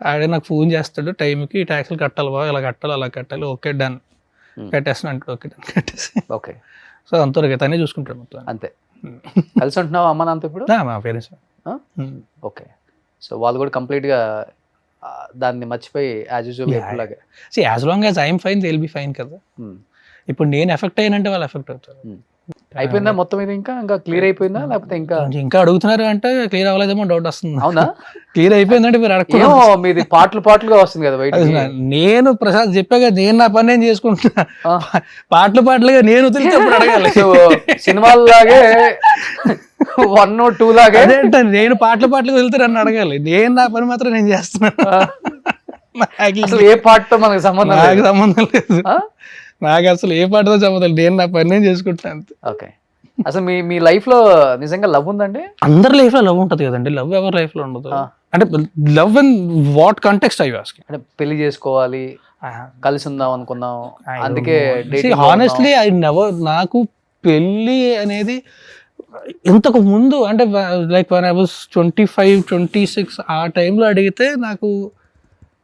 ఆడే నాకు ఫోన్ చేస్తాడు టైంకి, ట్యాక్స్లు కట్టాలి బాబు, ఇలా కట్టాలి అలా కట్టాలి, ఓకే డన్ కట్టేస్తాను అంటే ఓకే డన్ కట్టేసి. ఓకే. సో అంతవరకు తనే చూసుకుంటాడు మొత్తం. అంతే. కలిసి ఉంటున్నావు అమ్మ నాన్నతో ఇప్పుడు? మా పేరెంట్స్. ఓకే. సో వాళ్ళు కూడా కంప్లీట్గా దాన్ని మర్చిపోయి యాజ్ యూజువల్ ఎప్పుడులాగే. See as long as I'm fine they will be fine కదా. ఇప్పుడు నేను ఎఫెక్ట్ అయ్యానంటే వాళ్ళు ఎఫెక్ట్ అవుతారు. అయిపోయిందా మొత్తం ఇది? ఇంకా క్లియర్ అయిపోయిందా లేకపోతే ఇంకా అడుగుతున్నారు అంటే క్లియర్ అవ్వలేదేమో డౌట్ వస్తుంది. అవునా? క్లియర్ అయిపోయిందంటే మీరు అడగ మీది పాటలుగా వస్తుంది కదా బయట. నేను ప్రసాద్ చెప్పాగా నేను నా పని నేను చేసుకుంటున్నా, పాటలుగా నేను వదిలినప్పుడు అడగాలి. సినిమాలాగే 1 or 2 లాగే అదేంటండి, నేను పాటలుగా వెళ్తే నన్ను అడగాలి, నేను నా పని మాత్రం నేను చేస్తున్నాను. అసలు ఏ పాటతో మనకు సంబంధం లేదు, నాకు అసలు ఏ పాటతో సంబంధం, నేను నా పని నేను చేసుకుంటాను. ఓకే. అసలు మీ లైఫ్ లో నిజంగా లవ్ ఉందండి? అందరి లైఫ్ లో లవ్ ఉంటది కదండి, లవ్ ఎవరి లైఫ్ లో ఉండదు. అంటే love in what context I asking? అంటే పెళ్లి చేసుకోవాలి, కలిసి ఉందాం అనుకున్నాం, అందుకే హానెస్ట్లీ ఐ నెవర్, నాకు పెళ్లి అనేది ఇంతకు ముందు అంటే లైక్ when I was 25, 26 ఆ టైంలో అడిగితే నాకు,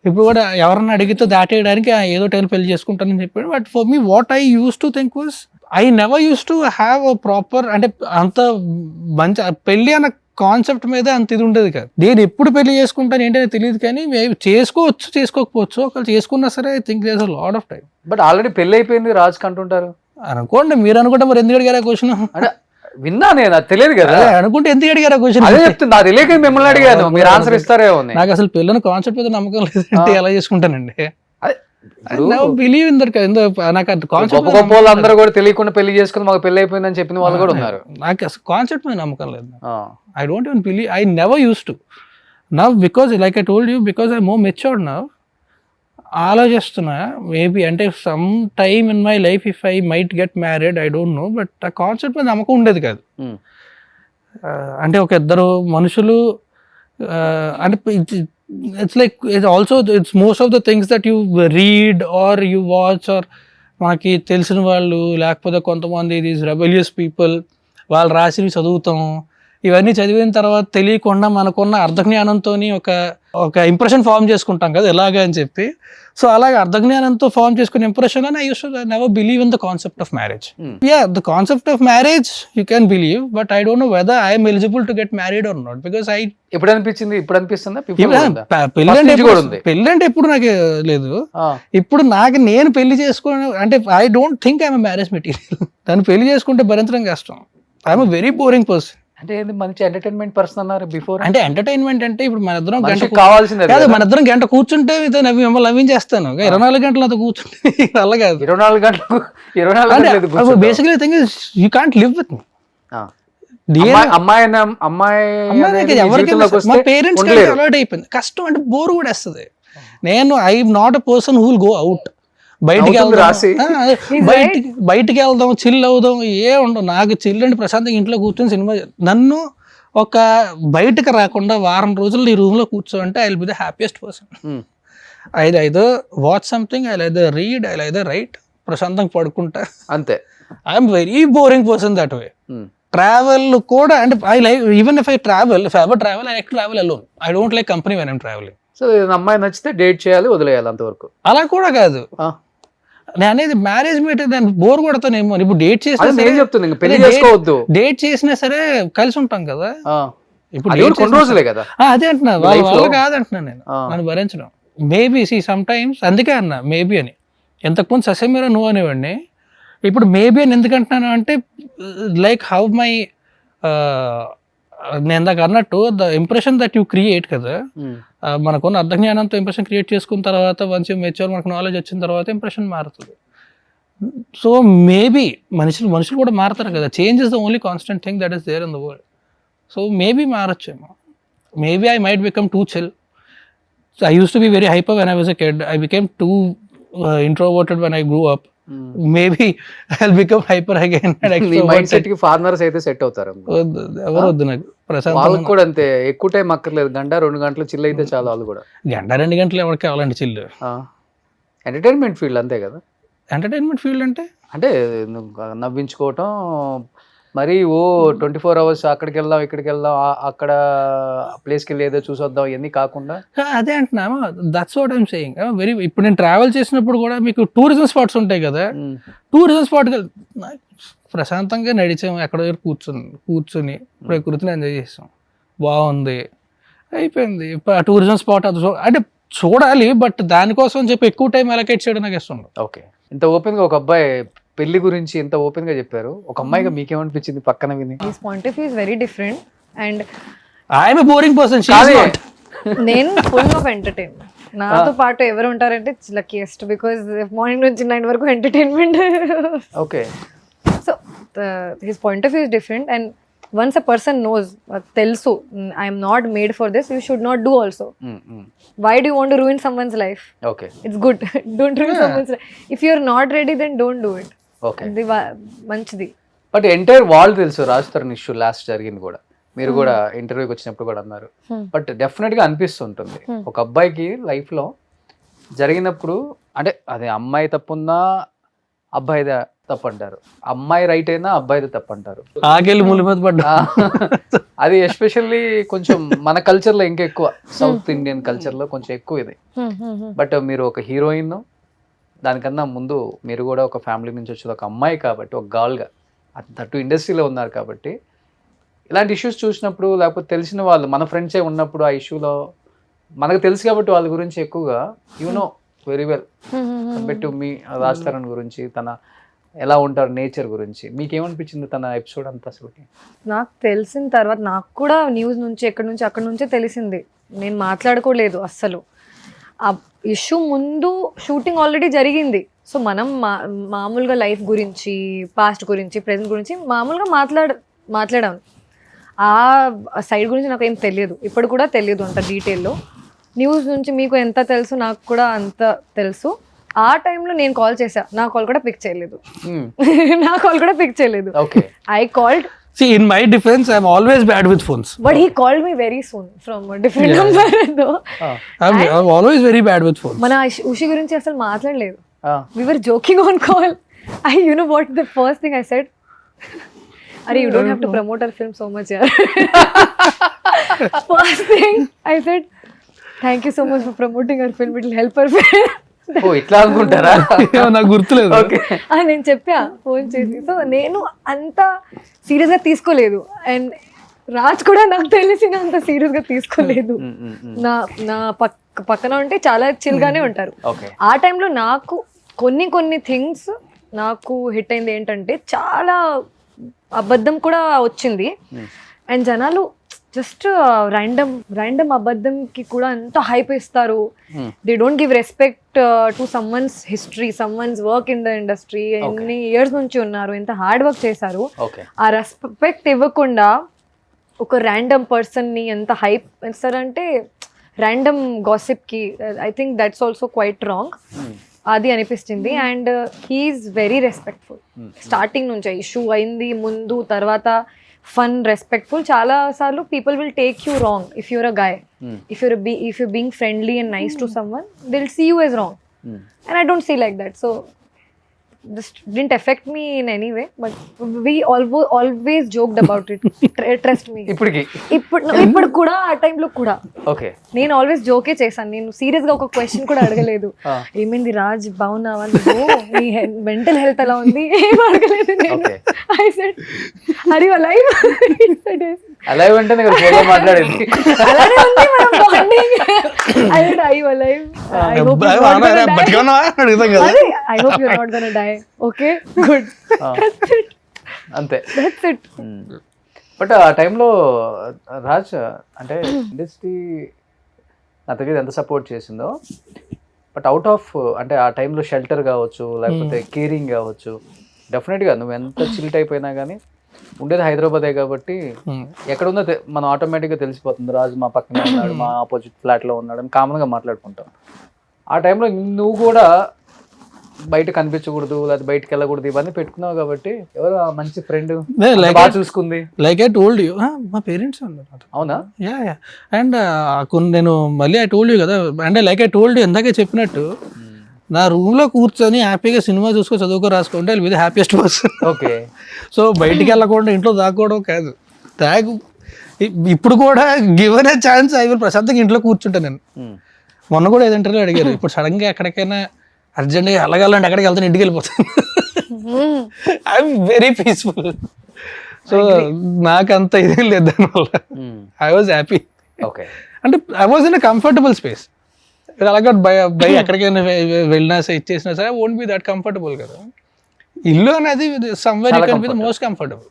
ఇప్పుడు కూడా ఎవరన్నా అడిగితే దాటేయడానికి ఏదో టైం పెళ్లి చేసుకుంటానని చెప్పాడు. But for me what I use to think was I never use to have a proper, అంటే అంత మంచి పెళ్లి అన్న కాన్సెప్ట్ మీద అంత ఇది ఉండేది కాదు. నేను ఎప్పుడు పెళ్లి చేసుకుంటాను ఏంటనే తెలియదు, కానీ చేసుకోవచ్చు చేసుకోకపోవచ్చు, ఒకళ్ళు చేసుకున్నా సరే I think there is a lot of time. But already పెళ్లి అయిపోయింది రాజు అంటుంటారు. అనుకోండి, మీరు అనుకుంటే మరి ఎందుకు అడిగారా క్వశ్చన్? అంటే విన్నా నేను, తెలియదు కదా, అనుకుంటే ఎందుకు అడిగారా క్వశ్చన్? అదే చెప్తుంది, నాకు తెలియక మిమ్మల్ని అడిగాను, మీరు ఆన్సర్ ఇస్తారేమో. నాకు అసలు పెళ్ళిన కాన్సెప్ట్ మీద నమ్మకం లేదంటే ఎలా చేసుకుంటానండి? బిలీవ్ ఇన్ దట్ కదా. నాకు గొప్ప గొప్ప వాళ్ళు అందరూ కూడా తెలియకుండా పెళ్లి చేసుకుని మాకు పెళ్లి అయిపోయిందని చెప్పిన వాళ్ళు కూడా ఉన్నారు. నాకు అసలు కాన్సెప్ట్ మీద నమ్మకం లేదు. I don't even believe, I never use to. Now because like I told you, because I more matured now, ఆలోచిస్తున్నా మేబీ అంటే some time in my life if I might get married, I don't know. But ఆ concept మీద నమ్మకం ఉండేది కాదు. అంటే ఒక ఇద్దరు మనుషులు అంటే it's like it's also it's most of the things that you read or you watch or మనకి తెలిసిన వాళ్ళు, లేకపోతే కొంతమంది దీస్ రెబెలియస్ పీపుల్ వాళ్ళు రాసినవి చదువుతాం. ఇవన్నీ చదివిన తర్వాత తెలియకుండా మనకున్న అర్ధజ్ఞానంతో ఒక ఇంప్రెషన్ ఫామ్ చేసుకుంటాం కదా ఎలాగా అని చెప్పి. సో అలాగే అర్ధజ్ఞానంతో ఫామ్ చేసుకునే ఇంప్రెషన్ అని I use to never believe in the concept of marriage. Yeah, the concept of marriage you can believe, but I don't know whether I M eligible to get married or not. Because I ఎప్పుడు అనిపించింది, ఇప్పుడు అనిపిస్తుందా పెళ్ళి అంటే ఎప్పుడు నాకు లేదు. ఇప్పుడు నేను పెళ్లి చేసుకోవడం అంటే I don't think I'm marriage material. దాన్ని పెళ్లి చేసుకుంటే భరించడం కష్టం. I'm very boring person. అంటే మంచి ఎంటర్టైన్మెంట్ పర్సన్ అన్నారు బిఫోర్. అంటే ఎంటర్టైన్మెంట్ అంటే ఇప్పుడు మన ఇద్దరం గంట కావాల్సిందే కాదు, మన ఇద్దరం గంట కూర్చుంటే మిమ్మల్ని నవ్వించేస్తాను. 24 గంటలు అంత కూర్చుంటే అలా కాదు. 24 గంటలు basically thing is you can't live with me. మా పేరెంట్స్ అలవాట్ అయిపోయింది. కష్టం అంటే బోర్ కూడా వేస్తుంది. నేను I not a person who will go out, బయటికి వెళ్దాం చిల్ అవుదాం ఏ ఉండవు. నాకు చిల్ అంటే ప్రశాంతంగా ఇంట్లో కూర్చొని సినిమా. నన్ను ఒక బయటకు రాకుండా వారం రోజులు ఈ రూమ్ లో కూర్చోంటే I will be the happiest person. Either watch something, I either read, I either write, ప్రశాంతంగా పడుకుంటా అంతే. I'm very boring person that way. Travel కూడా అంటే I like, even if I travel, if I ever travel, I like to travel alone. I don't like company when I'm travelling. So అమ్మాయి నచ్చితే date చేయాలి, వదిలేయాలి అంతవరకు. అలా కూడా కాదు నేను అనేది. మ్యారేజ్ మీట్ దాన్ని బోర్ కొడతానేమో. ఇప్పుడు డేట్ చేసినా డేట్ చేసినా సరే కలిసి ఉంటాం కదా. ఇప్పుడు కొన్ని రోజులే కదా. అదే అంటున్నా, వాళ్ళు కాదంటున్నా నేను, నన్ను భరించడం. మేబీ సమ్ టైమ్స్ అందుకే అన్నా మేబీ అని. ఎంతకుముందు ససేమిరా నువ్వు అనేవాడిని, ఇప్పుడు మేబీ అని ఎందుకంటున్నాను అంటే లైక్ హౌ మై నేను ఇందాక అన్నట్టు the impression that you create కదా, మనకున్న అర్ధజ్ఞానంతో ఇంప్రెషన్ క్రియేట్ చేసుకున్న తర్వాత వన్స్ యూ మెచ్యూర్, మనకు నాలెడ్జ్ వచ్చిన తర్వాత ఇంప్రెషన్ మారుతుంది. సో మేబీ మనుషులు కూడా మారుతారు కదా. Change is the only constant thing that is there in the world. So maybe మారొచ్చేమో. Maybe I might become too chill. I use to be very hyper when I was a kid. I became too introverted when I grew up. Maybe I will become hyper again. Mindset కి ఫార్మర్స్ అయితే set అవుతారు. ఎవరు వద్దు నాకు. వాళ్ళకి కూడా అంతే, ఎక్కువ టైం అక్కర్లేదు, 1-2 గంటలు చిల్ అయితే చాలు. వాళ్ళు కూడా 1-2 గంటలు ఎవరికి కావాలండి చిల్? ఎంటర్టైన్మెంట్ ఫీల్డ్ అంతే కదా. ఎంటర్టైన్మెంట్ ఫీల్డ్ అంటే నవ్వించుకోవటం, మరి 24 hours అక్కడికి వెళ్దాం ఇక్కడికి వెళ్దాం అక్కడ ప్లేస్కి వెళ్ళి ఏదో చూసొద్దాం ఇవన్నీ కాకుండా అదే అంటున్నా, that's what I'm saying. Very ఇప్పుడు నేను ట్రావెల్ చేసినప్పుడు కూడా మీకు టూరిజం స్పాట్స్ ఉంటాయి కదా, టూరిజం స్పాట్కి ప్రశాంతంగా నడిచాము, ఎక్కడ దగ్గర కూర్చొని ప్రకృతిని ఎంజాయ్ చేసాం, బాగుంది, అయిపోయింది. టూరిజం స్పాట్ అది అంటే చూడాలి, బట్ దానికోసం అని చెప్పి ఎక్కువ టైం అలొకేట్ చేయడం నాకు ఇష్టం ఉండదు. ఓకే, ఇంత ఓపెన్ గా ఒక అబ్బాయి పెళ్లి గురించి ఇంత ఓపెన్ గా చెప్పారు, ఒక అమ్మాయిగా మీకేమనిపించింది పక్కన విని? His point of view is very different and I'm a boring person. నేను ఫుల్ ఆఫ్ ఎంటర్టైన్మెంట్. నాతో పాటు ఎవరు ఉంటారంటే లక్కీయెస్ట్, బికాజ్ మార్నింగ్ నుంచి 9 వరకు entertainment. Okay, so his point of view is different and once a person knows, తెలుసు I'm not made for this, you should not do also. Why do you want to ruin someone's life? ఓకే, It's good. Don't ruin someone's life. If you're not ready, then don't do it. Okay. మంచిది. But entire వాళ్ళు తెలుసు Raj Tarun issue last జరిగింది కూడా, మీరు కూడా ఇంటర్వ్యూకి వచ్చినప్పుడు కూడా అన్నారు. బట్ డెఫినెట్ గా అనిపిస్తుంటుంది ఒక అబ్బాయికి లైఫ్ లో జరిగినప్పుడు, అంటే అది అమ్మాయి తప్పున్నా అబ్బాయిదే తప్పు అంటారు, అమ్మాయి రైట్ అయినా అబ్బాయిదే తప్పు అంటారు. ఆకెళ్ళి ముళ్ళు మీద పడ్డా. అది ఎస్పెషల్లీ కొంచెం మన కల్చర్ లో ఇంకా ఎక్కువ, సౌత్ ఇండియన్ కల్చర్ లో కొంచెం ఎక్కువ ఇది. బట్ మీరు ఒక హీరోయిన్, దానికన్నా ముందు మీరు కూడా ఒక ఫ్యామిలీ నుంచి వచ్చేది ఒక అమ్మాయి కాబట్టి, ఒక గర్ల్ గా అటు ఇండస్ట్రీలో ఉన్నారు కాబట్టి, ఇలాంటి ఇష్యూస్ చూసినప్పుడు లేకపోతే తెలిసిన వాళ్ళు మన ఫ్రెండ్సే ఉన్నప్పుడు ఆ ఇష్యూలో మనకు తెలుసు కాబట్టి వాళ్ళ గురించి ఎక్కువగా you know very well compare to me Raj Tarun గురించి, తన ఎలా ఉంటారు నేచర్ గురించి మీకేమనిపించింది తన ఎపిసోడ్ అంతా? అసలు నాకు తెలిసిన తర్వాత నాకు కూడా న్యూస్ నుంచి అక్కడ నుంచే తెలిసింది, నేను మాట్లాడుకోలేదు అస్సలు. ఆ ఇష్యూ ముందు షూటింగ్ ఆల్రెడీ జరిగింది, సో మనం మామూలుగా లైఫ్ గురించి, పాస్ట్ గురించి, ప్రెజెంట్ గురించి మామూలుగా మాట్లాడాను. ఆ సైడ్ గురించి నాకు ఏం తెలియదు, ఇప్పుడు కూడా తెలియదు అంత డీటెయిల్లో. న్యూస్ నుంచి మీకు ఎంత తెలుసు నాకు కూడా అంత తెలుసు. ఆ టైంలో నేను కాల్ చేశా, నా కాల్ కూడా పిక్ చేయలేదు. I called. See, in my defense, I'm always bad with phones. But he called me very soon from a different number though. I'm always very bad with phones. మన ఉషి గురించి అసలు మాట్లాడలేదు. We were joking on call. You know what the first thing I said? Arey, you don't have to promote our film so much, yaar. First thing I said, thank you so much for promoting our film. It will help our film. ఓ ఇట్లా అనుకుంటారా? నాకు గుర్తులేదు. నేను చెప్పా phone చేసి. So నేను అంత సీరియస్గా తీసుకోలేదు అండ్ రాజ్ కూడా నాకు తెలిసిన అంత సీరియస్గా తీసుకోలేదు. నా పక్కన ఉంటే చాలా చిల్గానే ఉంటారు. ఆ టైంలో నాకు కొన్ని థింగ్స్ నాకు హిట్ అయింది ఏంటంటే, చాలా అబద్ధం కూడా వచ్చింది అండ్ జనాలు జస్ట్ ర్యాండమ్ అబద్ధంకి కూడా అంత హైప్ ఇస్తారు. They don't give respect to someone's history, someone's work in the industry, ఎన్ని ఇయర్స్ నుంచి ఉన్నారు, ఎంత హార్డ్ వర్క్ చేశారు. ఆ రెస్పెక్ట్ ఇవ్వకుండా ఒక ర్యాండమ్ పర్సన్ని ఎంత హైప్ ఇస్తారంటే, ర్యాండమ్ గాసిప్కి, I think that's also quite wrong. అది అనిపిస్తుంది. And he's very respectful starting నుంచి. ఇష్యూ అయింది ముందు, తర్వాత ఫన్, రెస్పెక్ట్ఫుల్. చాలా సార్లు people will take you wrong if you're a guy. if you're being friendly and nice to someone, they'll see you as wrong. And I don't see like that. So this didn't affect me in any way, but we always joked about it. Trust me. ఇప్పుడు కూడా ఆ టైంలో కూడా నేను always జోకే చేశాను. నేను serious గా ఒక క్వశ్చన్ కూడా అడగలేదు, ఏమైంది రాజ్ బాగున్నావా, నువ్వు నీ మెంటల్ హెల్త్ ఎలా ఉంది, ఏం అడగలేదు నేను. I said, are you alive? Alive అంటే మాట్లాడేది అలానే ఉంది మన bonding. I said, are you alive? I hope you're not gonna die. Okay, good. That's it. అంతే, that's it. బట్ ఆ టైంలో రాజ్ అంటే ఇండస్ట్రీ నా దగ్గర ఎంత సపోర్ట్ చేసిందో, బట్ అవుట్ ఆఫ్ అంటే ఆ టైంలో షెల్టర్ కావచ్చు, లేకపోతే కేరింగ్ కావచ్చు, డెఫినెట్గా నువ్వు ఎంత చిల్ట్ అయిపోయినా కానీ ఉండేది హైదరాబాదే కాబట్టి ఎక్కడ ఉందో మనం ఆటోమేటిక్గా తెలిసిపోతుంది. రాజు మా పక్కనే ఉన్నాడు, మా ఆపోజిట్ ఫ్లాట్లో ఉన్నాడు అని కామన్గా మాట్లాడుకుంటాం. ఆ టైంలో నువ్వు కూడా బయట కనిపించకూడదు, లేదా బయటకు వెళ్ళకూడదు, ఇవన్నీ పెట్టుకున్నావు కాబట్టి ఎవరు మంచి ఫ్రెండ్ బాగా చూసుకుంది? లైక్ ఐ టోల్డ్ యూ, మా పేరెంట్స్ ఉన్నారు. అవునా? అండ్ నేను మళ్ళీ ఐ టోల్డ్ యూ కదా, అంటే లైక్ ఐ టోల్డ్ యూ ఇందాకే చెప్పినట్టు, నా రూమ్ లో కూర్చొని హ్యాపీగా సినిమా చూసుకొని చదువుకో రాసుకుంటే with happiest person. Okay. So బయటికి వెళ్ళకుండా ఇంట్లో దాక్కోవడం కాదు, ఇప్పుడు కూడా given a chance I will ప్రశాంతంగా ఇంట్లో కూర్చుంటాను నేను. మొన్న కూడా ఏదో ఇంటర్వ్యూలో అడిగారు, ఇప్పుడు సడన్ గా ఎక్కడికైనా అర్జెంట్గా వెళ్ళగలంటే ఎక్కడికి వెళ్తాను, ఇంటికి వెళ్ళిపోతాను. I'm very peaceful. సో నాకు అంత ఇదేం లేదు దానివల్ల. I was happy. ఓకే. అంటే I was in a comfortable space. అలాగే బై ఎక్కడికైనా వెళ్ళినా సరే ఇచ్చేసినా సరే వోంట్ బి దట్ కంఫర్టబుల్ కదా. ఇల్లు అనేది somewhere you can be the most comfortable.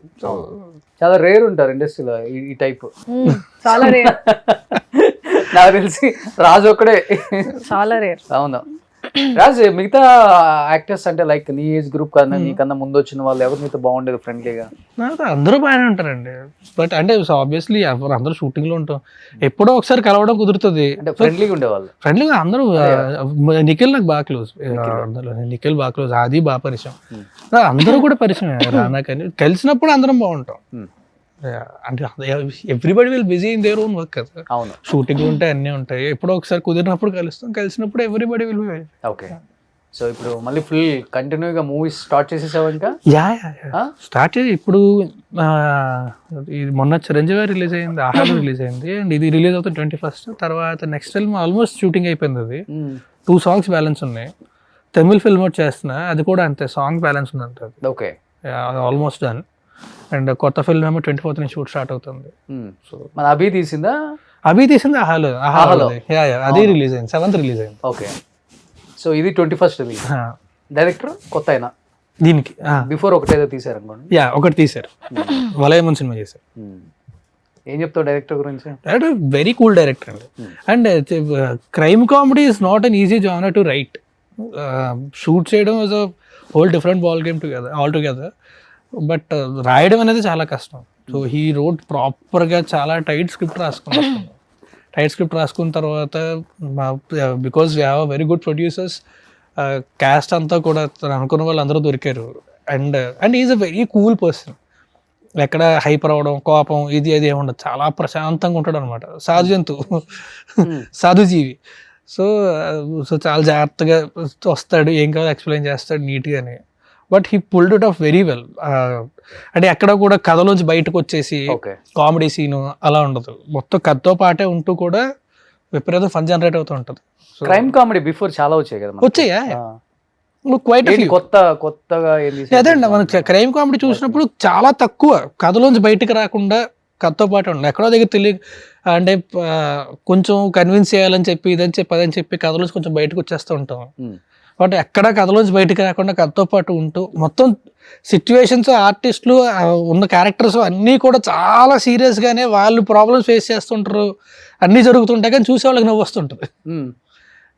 చాలా రేర్ ఉంటారు ఇండస్ట్రీలో ఈ టైప్. చాలా రేర్. నాకు తెలిసి రాజు ఒక్కడే. చాలా రేర్. అవును. రాజ్, మిగతా యాక్టర్స్ అంటే లైక్ నీ ఏజ్ గ్రూప్ కన్నా నీకన్నా ముందు వచ్చిన వాళ్ళు ఎవరు మీతో బాగుండేది ఫ్రెండ్లీగా? అందరూ బాగానే ఉంటారండి. బట్ అంటే ఆబ్వియస్లీ అందరూ షూటింగ్ లో ఉంటాం, ఎప్పుడో ఒకసారి కలవడం కుదురుతుంది. అంటే ఫ్రెండ్లీగా ఉండేవాళ్ళు? ఫ్రెండ్లీగా అందరూ. నిఖిల్ నాకు బాగా క్లోజ్, నిఖిల్ బాగా క్లోజ్, అది బాగా పరిచయం, అందరూ కూడా పరిచయం. రానా కానీ కలిసినప్పుడు అందరం బాగుంటాం. అంటే everybody will busy in their own work కదా. అవును. షూటింగ్ ఉంటాయి, అన్నీ ఉంటాయి, ఎప్పుడో ఒకసారి కుదిరినప్పుడు కలుస్తాం, కలిసినప్పుడు everybody will be. Okay. So ఇప్పుడు మళ్ళీ ఫుల్ కంటిన్యూగా మూవీస్ స్టార్ట్ చేసేసావు ఇంకా? స్టార్ట్ చేసి ఇప్పుడు మొన్న చిరంజీవి రిలీజ్ అయింది, ఆహారం రిలీజ్ అయింది, అండ్ ఇది రిలీజ్ అవుతుంది 21st. తర్వాత నెక్స్ట్ ఫిల్మ్ ఆల్మోస్ట్ షూటింగ్ అయిపోయింది, అది 2 songs బ్యాలెన్స్ ఉన్నాయి. తమిళ్ ఫిల్మ్ ఒకటి చేస్తున్నా, అది కూడా అంతే, సాంగ్ బ్యాలెన్స్ ఉంది అంతే. ఓకే. Almost done. అండ్ కొత్త ఫిల్మ్ ఏమో 24th నుంచి షూట్ స్టార్ట్ అవుతుంది. సో మన అభి తీసిందా? అభి తీసింది ఆహాలో. అది రిలీజ్ అయింది, 7th రిలీజ్ అయింది. ఓకే. సో ఇది 21st. డైరెక్టర్ కొత్త అయినా దీనికి బిఫోర్ ఒకటేదో తీసారు అనుకోండి. ఒకటి తీశారు, వలయమన్ సినిమా చేశారు. ఏం చెప్తావు డైరెక్టర్ గురించి? డైరెక్టర్ వెరీ కూల్ డైరెక్టర్ అండి. And crime comedy is not an easy genre to write. Shoot చేయడం is a whole different ball game all together. But రాయడం అనేది చాలా కష్టం. సో హీ రోడ్ ప్రాపర్గా చాలా టైట్ స్క్రిప్ట్ రాసుకున్న తర్వాత because we have a very good producers, caste అంతా కూడా అనుకున్న వాళ్ళు అందరూ దొరికారు. And is a very cool person. ఎక్కడ హైపర్ అవ్వడం, కోపం, ఇది అది ఏముండదు, చాలా ప్రశాంతంగా ఉంటాడు అనమాట. సాధుజీవి. సో చాలా జాగ్రత్తగా వస్తాడు, ఏం కావాలో ఎక్స్ప్లెయిన్ చేస్తాడు నీట్గానే. But he pulled it off very well. అంటే ఎక్కడ కూడా కథలోంచి బయటకు వచ్చేసి కామెడీ సీను అలా ఉండదు, మొత్తం కథతో పాటే ఉంటూ కూడా విపరీతం ఫన్ జనరేట్ అవుతూ ఉంటుంది. క్రైమ్ కామెడీ బిఫోర్ చాలా వచ్చాయి కదా. వచ్చాయా? క్వైట్ కొత్తగా అదేండి, మనకి క్రైమ్ కామెడీ చూసినప్పుడు చాలా తక్కువ కథలోంచి బయటకు రాకుండా కథతో పాటు ఉండదు. ఎక్కడో దగ్గర తెలియ అంటే కొంచెం కన్విన్స్ చేయాలని చెప్పి ఇదని చెప్పి అదని చెప్పి కథలోంచి కొంచెం బయటకు వచ్చేస్తూ ఉంటాం. బట్ ఎక్కడ కథలోంచి బయటకు రాకుండా కథతో పాటు ఉంటూ మొత్తం సిచ్యువేషన్స్, ఆర్టిస్టులు, ఉన్న క్యారెక్టర్స్ అన్నీ కూడా చాలా సీరియస్గానే వాళ్ళు ప్రాబ్లమ్స్ ఫేస్ చేస్తుంటారు, అన్నీ జరుగుతుంటాయి, కానీ చూసే వాళ్ళకి నవ్వు వస్తుంటుంది.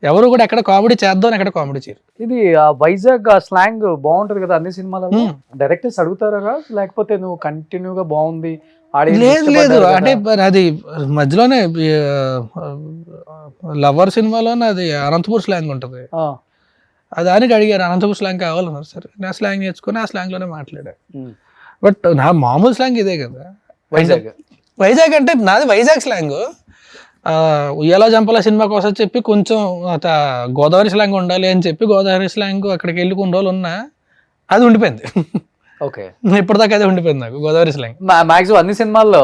ఎవరు కూడా ఎక్కడ కామెడీ చేద్దాం ఎక్కడ కామెడీ చేయరు. ఇది వైజాగ్ స్లాంగ్ బాగుంటది కదా అన్ని సినిమాలలో. డైరెక్టర్స్ అడుగుతారా లేకపోతే నువ్వు కంటిన్యూగా బాగుంది? లేదు, అంటే అది మధ్యలోనే లవర్ సినిమాలోనే అది అనంతపూర్ స్లాంగ్ ఉంటుంది, దానికి అడిగారు అనంతపూర్ స్లాంగ్ కావాలన్నారు. సరే నా స్లాంగ్ నేర్చుకుని ఆ స్లాంగ్లోనే మాట్లాడారు. బట్ నా మామూలు స్లాంగ్ ఇదే కదా. వైజాగ్ అంటే నాది వైజాగ్ స్లాంగ్. ఉయ్యాల జంపల సినిమా కోసం చెప్పి కొంచెం గోదావరి స్లాంగ్ ఉండాలి అని చెప్పి గోదావరి స్లాంగ్ అక్కడికి వెళ్ళి కొన్ని రోజులు ఉన్నా, అది ఉండిపోయింది. ఓకే. ఇప్పటిదాకా అదే ఉండిపోయింది నాకు, గోదావరి స్లాంగ్. మాక్సిమం అన్ని సినిమాల్లో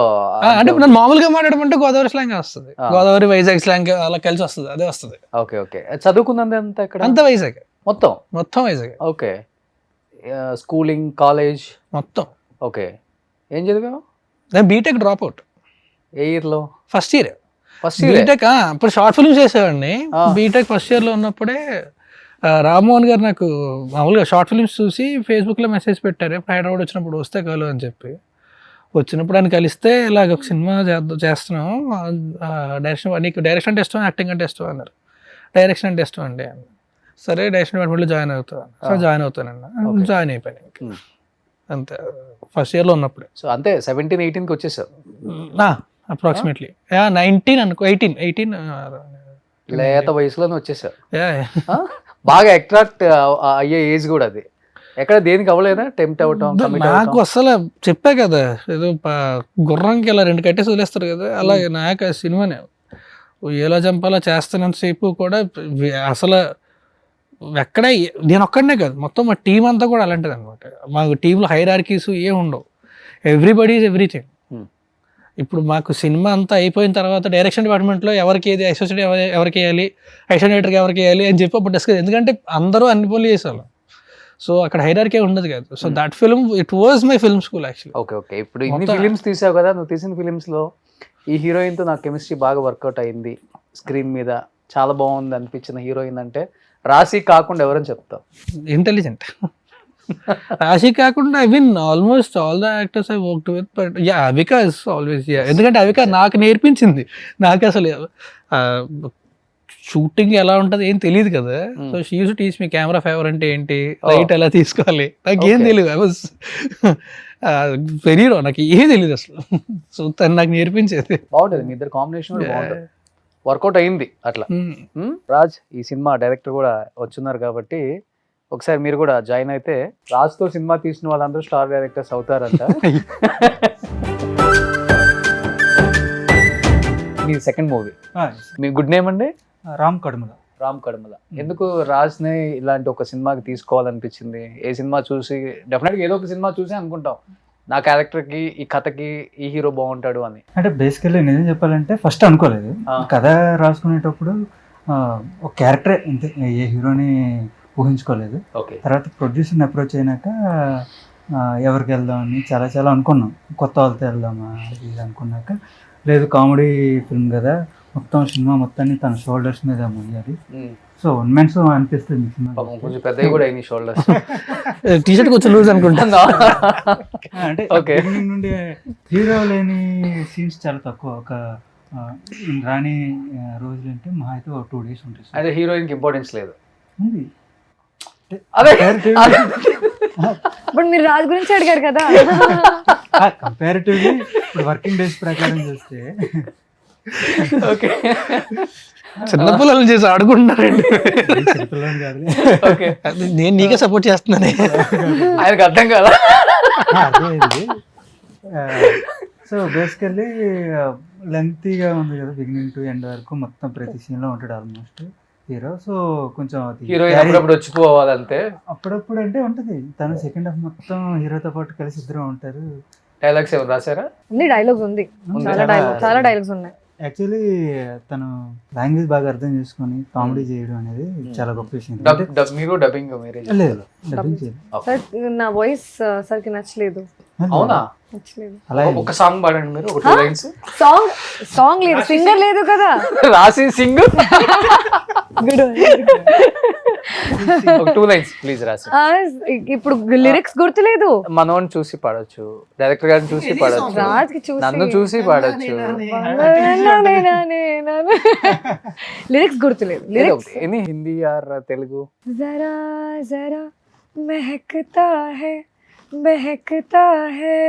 అంటే నేను మామూలుగా మాట్లాడమంటే గోదావరి స్లాంగ్ వస్తుంది, గోదావరి వైజాగ్ స్లాంగ్ అలా కలిసి వస్తుంది, అదే వస్తుంది. ఓకే. ఓకే. చదువుకుంది అంత వైజాగ్ మొత్తం వైజాగ్. ఓకే. స్కూలింగ్, కాలేజ్ మొత్తం? ఓకే. ఏం చదివావు? నేను బీటెక్ డ్రాప్ అవుట్. ఏ ఇయర్లో? First year. బీటెక్ ఇప్పుడు షార్ట్ ఫిల్మ్స్ చేసేవాడిని. బీటెక్ ఫస్ట్ ఇయర్లో ఉన్నప్పుడే రామ్మోహన్ గారు నాకు మామూలుగా షార్ట్ ఫిల్మ్స్ చూసి ఫేస్బుక్లో మెసేజ్ పెట్టారు, హైదరాబాద్ వచ్చినప్పుడు వస్తే కలు అని చెప్పి. వచ్చినప్పుడు ఆయన కలిస్తే ఇలాగ ఒక సినిమా చేస్తున్నాం, డైరెక్షన్, నీకు డైరెక్షన్ అంటే ఇష్టం, యాక్టింగ్ అంటే ఇష్టం అన్నారు. డైరెక్షన్ అంటే ఇష్టం అండి. సరే డైరెక్షన్ డిపార్ట్మెంట్లో జాయిన్ అవుతాను. సో జాయిన్ అవుతానన్నా, జాయిన్ అయిపోయాను అంతే ఫస్ట్ ఇయర్లో ఉన్నప్పుడు. సో అంతే 17-18కి వచ్చేసావు అప్రాక్సిమేట్లీ. 19 అనుకో, 18 లేత వయసులోనే వచ్చేసావు. బాగా అట్రాక్ట్ అయ్యే ఏజ్ కూడా అది. ఎక్కడ దేనికి అవ్వలేదా టెంప్ట్ అవ్వటం? నాకు అసలు చెప్పా కదా, ఏదో గుర్రంకి ఇలా 2 కట్టేసి వదిలేస్తారు కదా, అలాగే నాకు ఆ సినిమానే ఎలా చంపాలా చేస్తున్నంతసేపు కూడా అసలు ఎక్కడ నేను ఒక్కడనే కాదు, మొత్తం మా టీం అంతా కూడా అలాంటిది అనమాట. మాకు టీంలో హైరార్కీస్ ఏం ఉండవు, ఎవ్రీబడి ఈజ్ ఎవ్రీథింగ్. ఇప్పుడు మాకు సినిమా అంతా అయిపోయిన తర్వాత డైరెక్షన్ డిపార్ట్మెంట్లో ఎవరికి ఏది అసోసియేట్ ఎవరికి వేయాలి, అసిస్టెంట్ డైరెక్టర్కి ఎవరికి వేయాలి అని చెప్పి అప్పుడు డిస్కస్, ఎందుకంటే అందరూ అన్ని పనులు చేసేవాళ్ళం. సో అక్కడ హైరార్కీ ఉండదు కాదు. So that film it was my film school actually. Okay okay. ఇప్పుడు ఇన్ని ఫిలిమ్స్ తీసావు కదా, నువ్వు తీసిన ఫిలిమ్స్లో ఈ హీరోయిన్తో నాకు కెమిస్ట్రీ బాగా వర్కౌట్ అయింది, స్క్రీన్ మీద చాలా బాగుంది అనిపించిన హీరోయిన్ అంటే రాశి కాకుండా ఎవరని చెప్తావు? ఇంటెలిజెంట్. రాశి కాకుండా I mean almost all the actors I worked with, but yeah Avika is always, ఎందుకంటే అవిక నాకు నేర్పించింది. నాకు అసలు షూటింగ్ ఎలా ఉంటుంది ఏం తెలియదు కదా. So she use to teach me camera favour అంటే ఏంటి, లైట్ ఎలా తీసుకోవాలి, నాకు ఏం తెలియదు. ఐ వాజ్ వెరీ రా, నాకు ఏం తెలియదు అసలు. సో తను నాకు నేర్పించేది. బాగుంటుంది, మీ ఇద్దరు కాంబినేషన్ కూడా బాగుంటుంది, వర్కౌట్ అయింది అట్లా. రాజ్ ఈ సినిమా డైరెక్టర్ కూడా వచ్చున్నారు కాబట్టి ఒకసారి మీరు కూడా జాయిన్ అయితే రాజ్తో సినిమా తీసిన వాళ్ళందరూ స్టార్ డైరెక్టర్స్ అవుతారంట. మీ సెకండ్ మూవీ, మీ గుడ్ నేమ్ అండి? రామ్ కడుమల. రామ్ కడుమల. ఎందుకు రాజ్ని ఇలాంటి ఒక సినిమాకి తీసుకోవాలనిపించింది? ఏ సినిమా చూసి, డెఫినెట్గా ఏదో ఒక సినిమా చూసి అనుకుంటాం నా క్యారెక్టర్కి, ఈ కథకి ఈ హీరో బాగుంటాడు అని. అంటే బేసికల్లీ నిజం చెప్పాలంటే ఫస్ట్ అనుకోలేదు. కథ రాసుకునేటప్పుడు ఒక క్యారెక్టర్ అంతే, ఏ హీరోని ఊహించుకోలేదు. ఓకే. తర్వాత ప్రొడ్యూసర్ని అప్రోచ్ అయినాక ఎవరికి వెళ్దామని చాలా చాలా అనుకున్నాం. కొత్త వాళ్ళతో వెళ్దామా ఇది అనుకున్నాక, లేదు కామెడీ ఫిల్మ్ కదా, మొత్తం సినిమా మొత్తాన్ని తన షోల్డర్స్ మీద మోయాలి. సో ఇమ్మెన్స్ అనిపిస్తుంది సినిమా. కొంచెం పెద్దవి కూడా అయినాయి షోల్డర్స్. టీషర్ట్ కొంచెం లూజ్ అనుకుంటా. అంటే బిగినింగ్ నుండి హీరో లేని సీన్స్ చాలా తక్కువ. ఒక రాని రోజులు అంటే మా అయితే ఒక 2 days ఉంటుంది. అదే హీరోయిన్కి ఇంపార్టెన్స్ లేదు. ఉంది. బట్ మీరు రాజు గురించి అడిగారు కదా. కంపారిటివ్లీ ఇప్పుడు వర్కింగ్ డేస్ ప్రకారం చూస్తే ఓకే. చిన్న పిల్లలు చేసి ఆడుకుంటున్నారండి. చిన్నపిల్లని కాదు, ఓకే. నేను నీకే సపోర్ట్ చేస్తున్నానే. ఆయనకు అర్థం కదా. అర్థమైంది. సో బేసికల్లీ లెంతీగా ఉంది కదా, బిగినింగ్ టు ఎండ్ వరకు మొత్తం ప్రతి సీన్లో ఉంటాడు ఆల్మోస్ట్ హీరో. సో కొంచెం హీరోయిన్ అప్పుడప్పుడు వచ్చిపోవాలంతే. అప్పుడప్పుడు అంటే ఉంటుంది. తను సెకండ్ హాఫ్ మొత్తం హీరోతో పాటు కలిసి ఇద్దరు ఉంటారు. డైలాగ్స్ ఎవరు రాశారా? ఉంది, డైలాగ్స్ ఉంది, చాలా డైలాగ్స్ ఉన్నాయి. యాక్చువల్లీ తను లాంగ్వేజ్ బాగా అర్థం చేసుకొని కామెడీ చేయడం అనేది చాలా గొప్ప విషయం. మీరు డబ్బింగ్ లేదు, డబ్బింగ్ చేయలేదు. సార్ నా వాయిస్ సార్కి నచ్చలేదు. అవునా? నచ్చలేదు. అలా ఒక సాంగ్ పాడండి మీరు, ఒక 2 lines. సాంగ్ లేదు, సింగర్ లేదు కదా. రాసి సింగ్ ఒక 2 lines ప్లీజ్ రాసి. ఇప్పుడు లిరిక్స్ గుర్తులేదు. మనోని చూసి పాడొచ్చు, డైరెక్టర్ గారిని చూసి పాడొచ్చు, రాజ్కి చూసి, నన్ను చూసి పాడొచ్చు. లిరిక్స్ గుర్తులేదు. Lyrics any Hindi or Telugu? జరా జరా మెహకతా హై बहकता है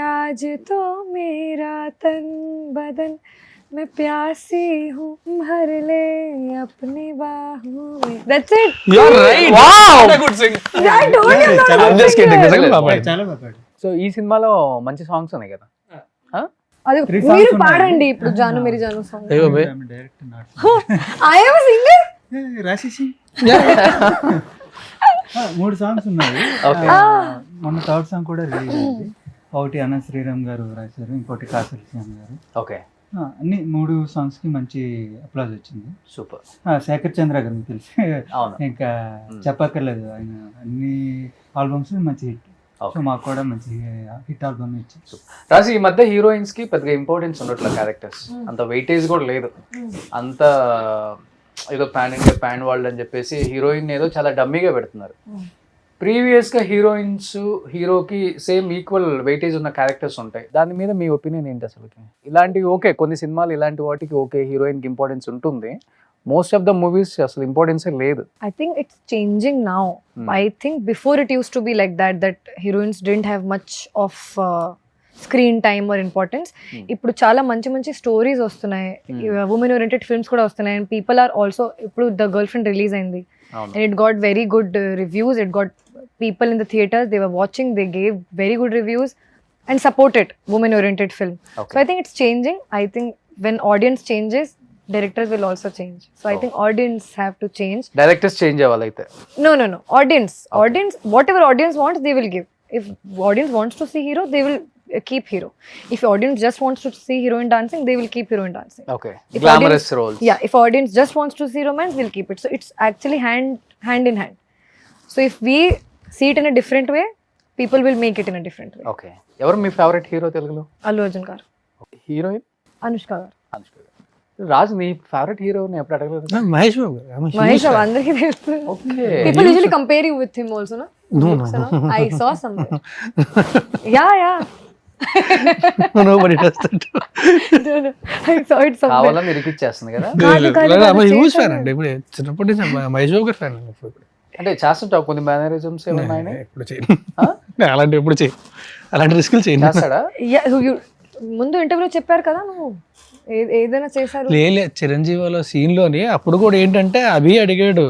आज तो मेरा तन बदन मैं प्यासी हूँ भर ले अपनी बाहों में. That's it. You're right. Wow. Good singer. I told you I'm not I'm just kidding. చాలా బాగా. సో ఈ సినిమాలో మంచి సాంగ్స్ ఉన్నాయి కదా. అది 3 songs మీరు ఉన్నాయి. పాడండి ఇప్పుడు జాను మేరీ జాను సాంగ్. అయ్యో బే. I am a singer. రాసేసి 3 సాంగ్స్ ఉన్నాయి. మొన్న 3rd సాంగ్ కూడా రిలీజ్ అయింది. ఒకటి అన్న శ్రీరామ్ గారు రాశారు, ఇంకోటి కాసరి శ్యామ్ గారు. ఓకే. అన్ని 3 సాంగ్స్ కి మంచి అప్లాజ్ వచ్చింది. సూపర్. శేఖర్ చంద్ర గారు మీకు తెలిసి అవును. ఇంకా చెప్పక్కర్లేదు, ఆయన అన్ని ఆల్బమ్స్ మంచి హిట్. సో మాకు కూడా మంచి హిట్ ఆల్బమ్ ఇచ్చి. రాసి ఈ మధ్య హీరోయిన్స్ కి పెద్దగా ఇంపార్టెన్స్ ఉండట్లే, క్యారెక్టర్స్ అంత వెయిటేజ్ కూడా లేదు. అంత ఏదో ప్యాన్ ఇండియా ప్యాన్ వరల్డ్ అని చెప్పేసి హీరోయిన్ ఏదో చాలా డమ్మీగా పెడుతున్నారు. ప్రీవియస్గా హీరోయిన్స్ హీరోకి సేమ్ ఈక్వల్ వెయిటేజ్ ఉన్న క్యారెక్టర్స్ ఉంటాయి. దాని మీద మీ ఒపీనియన్ ఏంటి అసలు? ఇలాంటివి ఓకే, కొన్ని సినిమాలు ఇలాంటి వాటికి ఓకే హీరోయిన్కి ఇంపార్టెన్స్ ఉంటుంది, మోస్ట్ ఆఫ్ ద మూవీస్ అసలు ఇంపార్టెన్సే లేదు. I think it's changing now. I think before it used to be like that heroines didn't have much of screen time or importance. ఇప్పుడు చాలా మంచి మంచి స్టోరీస్ వస్తున్నాయి, ఉమెన్ ఓరియంటెడ్ ఫిల్మ్స్ కూడా వస్తున్నాయి. And people are also, ఇప్పుడు the girl friend release అయింది and it got very good reviews. It got people in the theatres, they were watching, they gave very good reviews and supported women oriented film. Okay. So I think it's changing. I think when audience changes, directors will also change. So I think audience have to change. Directors change అవ్వాలి అయితే. No. Audience, whatever audience wants, they will give. If audience wants to see hero, they will keep hero. If audience just wants to see heroine dancing, they will keep heroine dancing. Okay, If glamorous roles. Yeah, if audience just wants to see romance, they'll keep it. So it's actually hand in hand. So if we see it in a different way, people will make it in a different way. Okay, ఎవరు మీ favourite hero తెలుగులో? Allu Arjun garu, heroine Anushka garu, రాజు, నీ favourite హీరోని ఎప్పుడు అడగలేదు? మహేష్ బాబు గారు. I'm a huge Mahesh fan. అందరికీ తెలుసు. Okay, People usually compare you with him also, no? No. I saw something. Yeah. Nobody does that. No. I saw it somewhere. కావాలని ఇరికిచ్చేస్తుంది కదా. I'm a huge fan అండి. ఇప్పుడు చిన్నప్పటి నుంచి మహేష్ బాబు గారు fan. అంటే చేస్తుంటావు కొన్ని మేనరిజమ్స్ ఏమన్నా ఆయన ఎప్పుడు చేయను. అలాంటి ఎప్పుడు చేయను, అలాంటి రిస్కులు చేయను. చేస్తాడా? Yeah, ముందు ఇంటర్వ్యూలో చెప్పారు కదా నువ్వు ఏదైనా చేశారు. లేలే, చిరంజీవిలో సీన్లోని అప్పుడు కూడా ఏంటంటే అభి అడిగాడు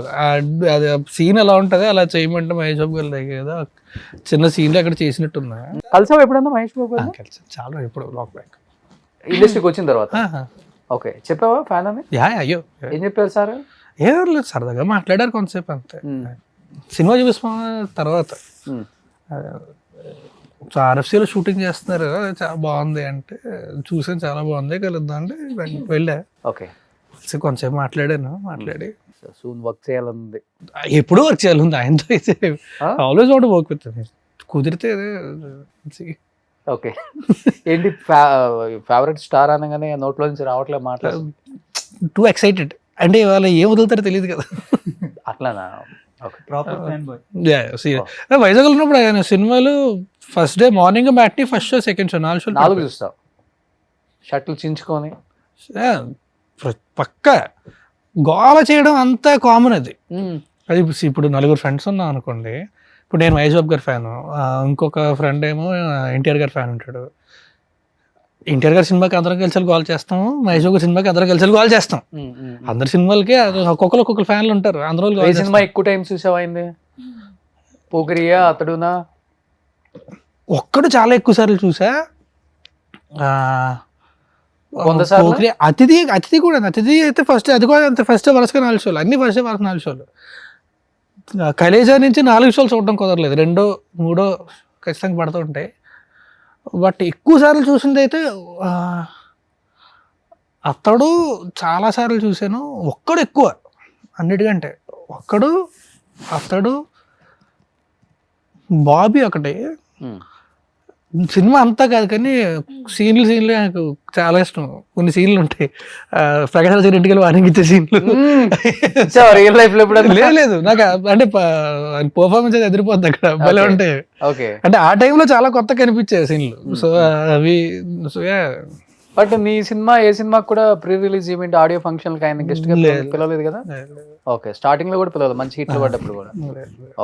అది సీన్ ఎలా ఉంటుంది అలా చేయమంటే మహేష్ బాబు గారు దగ్గర చిన్న సీన్లో అక్కడ చేసినట్టున్నా. కలిసావు ఎప్పుడన్నా మహేష్ బాబు గారిని? కలిసి చాలా ఎప్పుడు లాక్ బ్యాక్ ఇండస్ట్రీకి వచ్చిన తర్వాత. ఓకే, చెప్పావా ఫ్యాన్ అని? అయ్యో ఏం చెప్పారు సార్? ఏదో లేదు, సరదాగా మాట్లాడారు కొంతసేపు అంతే. సినిమా చూపిస్తున్న తర్వాత ఆర్ఎఫ్సీలో షూటింగ్ చేస్తున్నారు, చాలా బాగుంది అంటే చూసాను, చాలా బాగుంది, కలుద్దాం అంటే వెళ్ళా. ఓకే, కొంతసేపు మాట్లాడి సూన్ వర్క్ చేయాలనుంది. ఎప్పుడు వర్క్ చేయాలి ఆయనతో అయితే. ఆల్వేస్ వాట్ వర్క్ విత్ కుదిరితే. ఓకే, ఏంటి ఫేవరెట్ స్టార్ అనగానే నోట్లో నుంచి రావట్లే మాట్లాడు? టూ ఎక్సైటెడ్ అంటే ఇవాళ ఏం వదులుతారో తెలియదు కదా. అట్లానా? Okay, proper fan boy. Vizag ఉన్నప్పుడు ఆయన సినిమాలు first day morning matinee, first show, second show, 4 షోలు 4 చూస్తావు. షర్ట్లు చించుకొని పక్క గోల చేయడం అంతా కామన్. అది ఇప్పుడు 4 ఫ్రెండ్స్ ఉన్నాం అనుకోండి. ఇప్పుడు నేను మహేష్ బాబు గారి ఫ్యాను, ఇంకొక ఫ్రెండ్ ఏమో ఎన్టీఆర్ గారి ఫ్యాన్ ఉంటాడు. ఎన్టీఆర్ గారి సినిమాకి అందరం కలిసి గోల్ చేస్తాము, మహేష్ బాబు గారి సినిమాకి అందరం కలిసి గోల్ చేస్తాం. అందరి సినిమాలకి ఒక్కొక్కరు ఫ్యాన్లు ఉంటారు. అందరూ ఏ సినిమా ఎక్కువ టైం చూసావు అయింది? పోకిరియా, అతడునా? ఒక్కడు చాలా ఎక్కువ సార్లు చూసా. అతిథి కూడా అయితే ఫస్ట్, అది కూడా అంతే, ఫస్ట్ వరుసగా 4 షోలు, అన్ని వరుస 4 షోలు. కలేజా నుంచి 4 షోలు చూడడం కుదరలేదు, 2, 3 ఖచ్చితంగా పడుతూ ఉంటాయి. బట్ ఎక్కువ సార్లు చూసింది అయితే అతడు చాలా సార్లు చూశాను. ఒక్కడు ఎక్కువ అన్నిటికంటే, అతడు, బాబీ ఒకటి. సినిమా అంతా కాదు కానీ సీన్లు నాకు చాలా ఇష్టం. కొన్ని సీన్లు ఉంటాయి, ప్రకాష్ రాజ్ గారి ఇంటికి వార్నింగ్ ఇచ్చే సీన్లు. రియల్ లైఫ్ లో లేదు నాకు అంటే పర్ఫార్మెన్స్ అది ఎదిరిపోద్ది అక్కడ, భలే ఉంటాయి. అంటే ఆ టైంలో చాలా కొత్త కనిపించాయి సీన్లు. సో అవి బట్ నీ సినిమా ఏ సినిమా కూడా pre release event, audio function ఆయన గెస్ట్ గా పిలవలేదు కదా? ఓకే, స్టార్టింగ్ లో కూడా పిలవలేదు, మంచి హిట్లు పడ్డప్పుడు కూడా.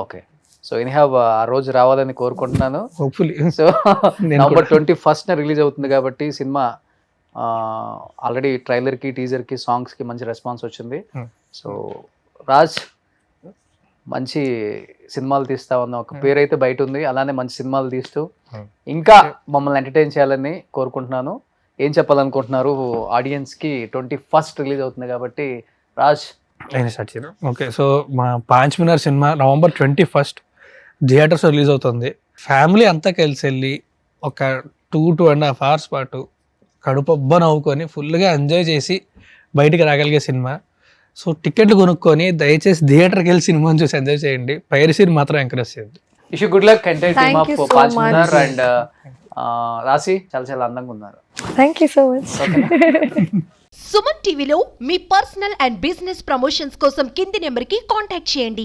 ఓకే, సో ఎనీహౌ ఆ రోజు రావాలని కోరుకుంటున్నాను. Hopefully. So November 21st release అవుతుంది కాబట్టి సినిమా ఆల్రెడీ ట్రైలర్కి, టీజర్కి, సాంగ్స్కి మంచి రెస్పాన్స్ వచ్చింది. సో రాజ్ మంచి సినిమాలు తీస్తా ఉన్న ఒక పేరు అయితే బయట ఉంది, అలానే మంచి సినిమాలు తీస్తూ ఇంకా మమ్మల్ని ఎంటర్టైన్ చేయాలని కోరుకుంటున్నాను. ఏం చెప్పాలనుకుంటున్నారు ఆడియన్స్కి? 21st రిలీజ్ అవుతుంది కాబట్టి రాజ్ స్టార్ట్ చేయడం. ఓకే, సో మా పాంచ్ మినార్ సినిమా November 21st థియేటర్స్ రిలీజ్ అవుతుంది. ఫ్యామిలీ అంతా కలిసి వెళ్ళి ఒక 2.5 hours పాటు కడుపబ్బ నవ్వుకొని ఫుల్గా ఎంజాయ్ చేసి బయటికి రాగలిగే సినిమా. సో టికెట్లు కొనుక్కొని దయచేసి థియేటర్కి వెళ్ళి సినిమాని చూసి ఎంజాయ్ చేయండి. పైరసీని మాత్రం ఎంకరేజ్ చేయండి. Wish you good luck entire team of Paanch Minar and Rashi చాలా అందంగా ఉన్నారు. Thank you so much. Suman టీవీలో మీ పర్సనల్ అండ్ బిజినెస్ ప్రమోషన్స్ కోసం కింది నెంబర్కి కాంటాక్ట్ చేయండి.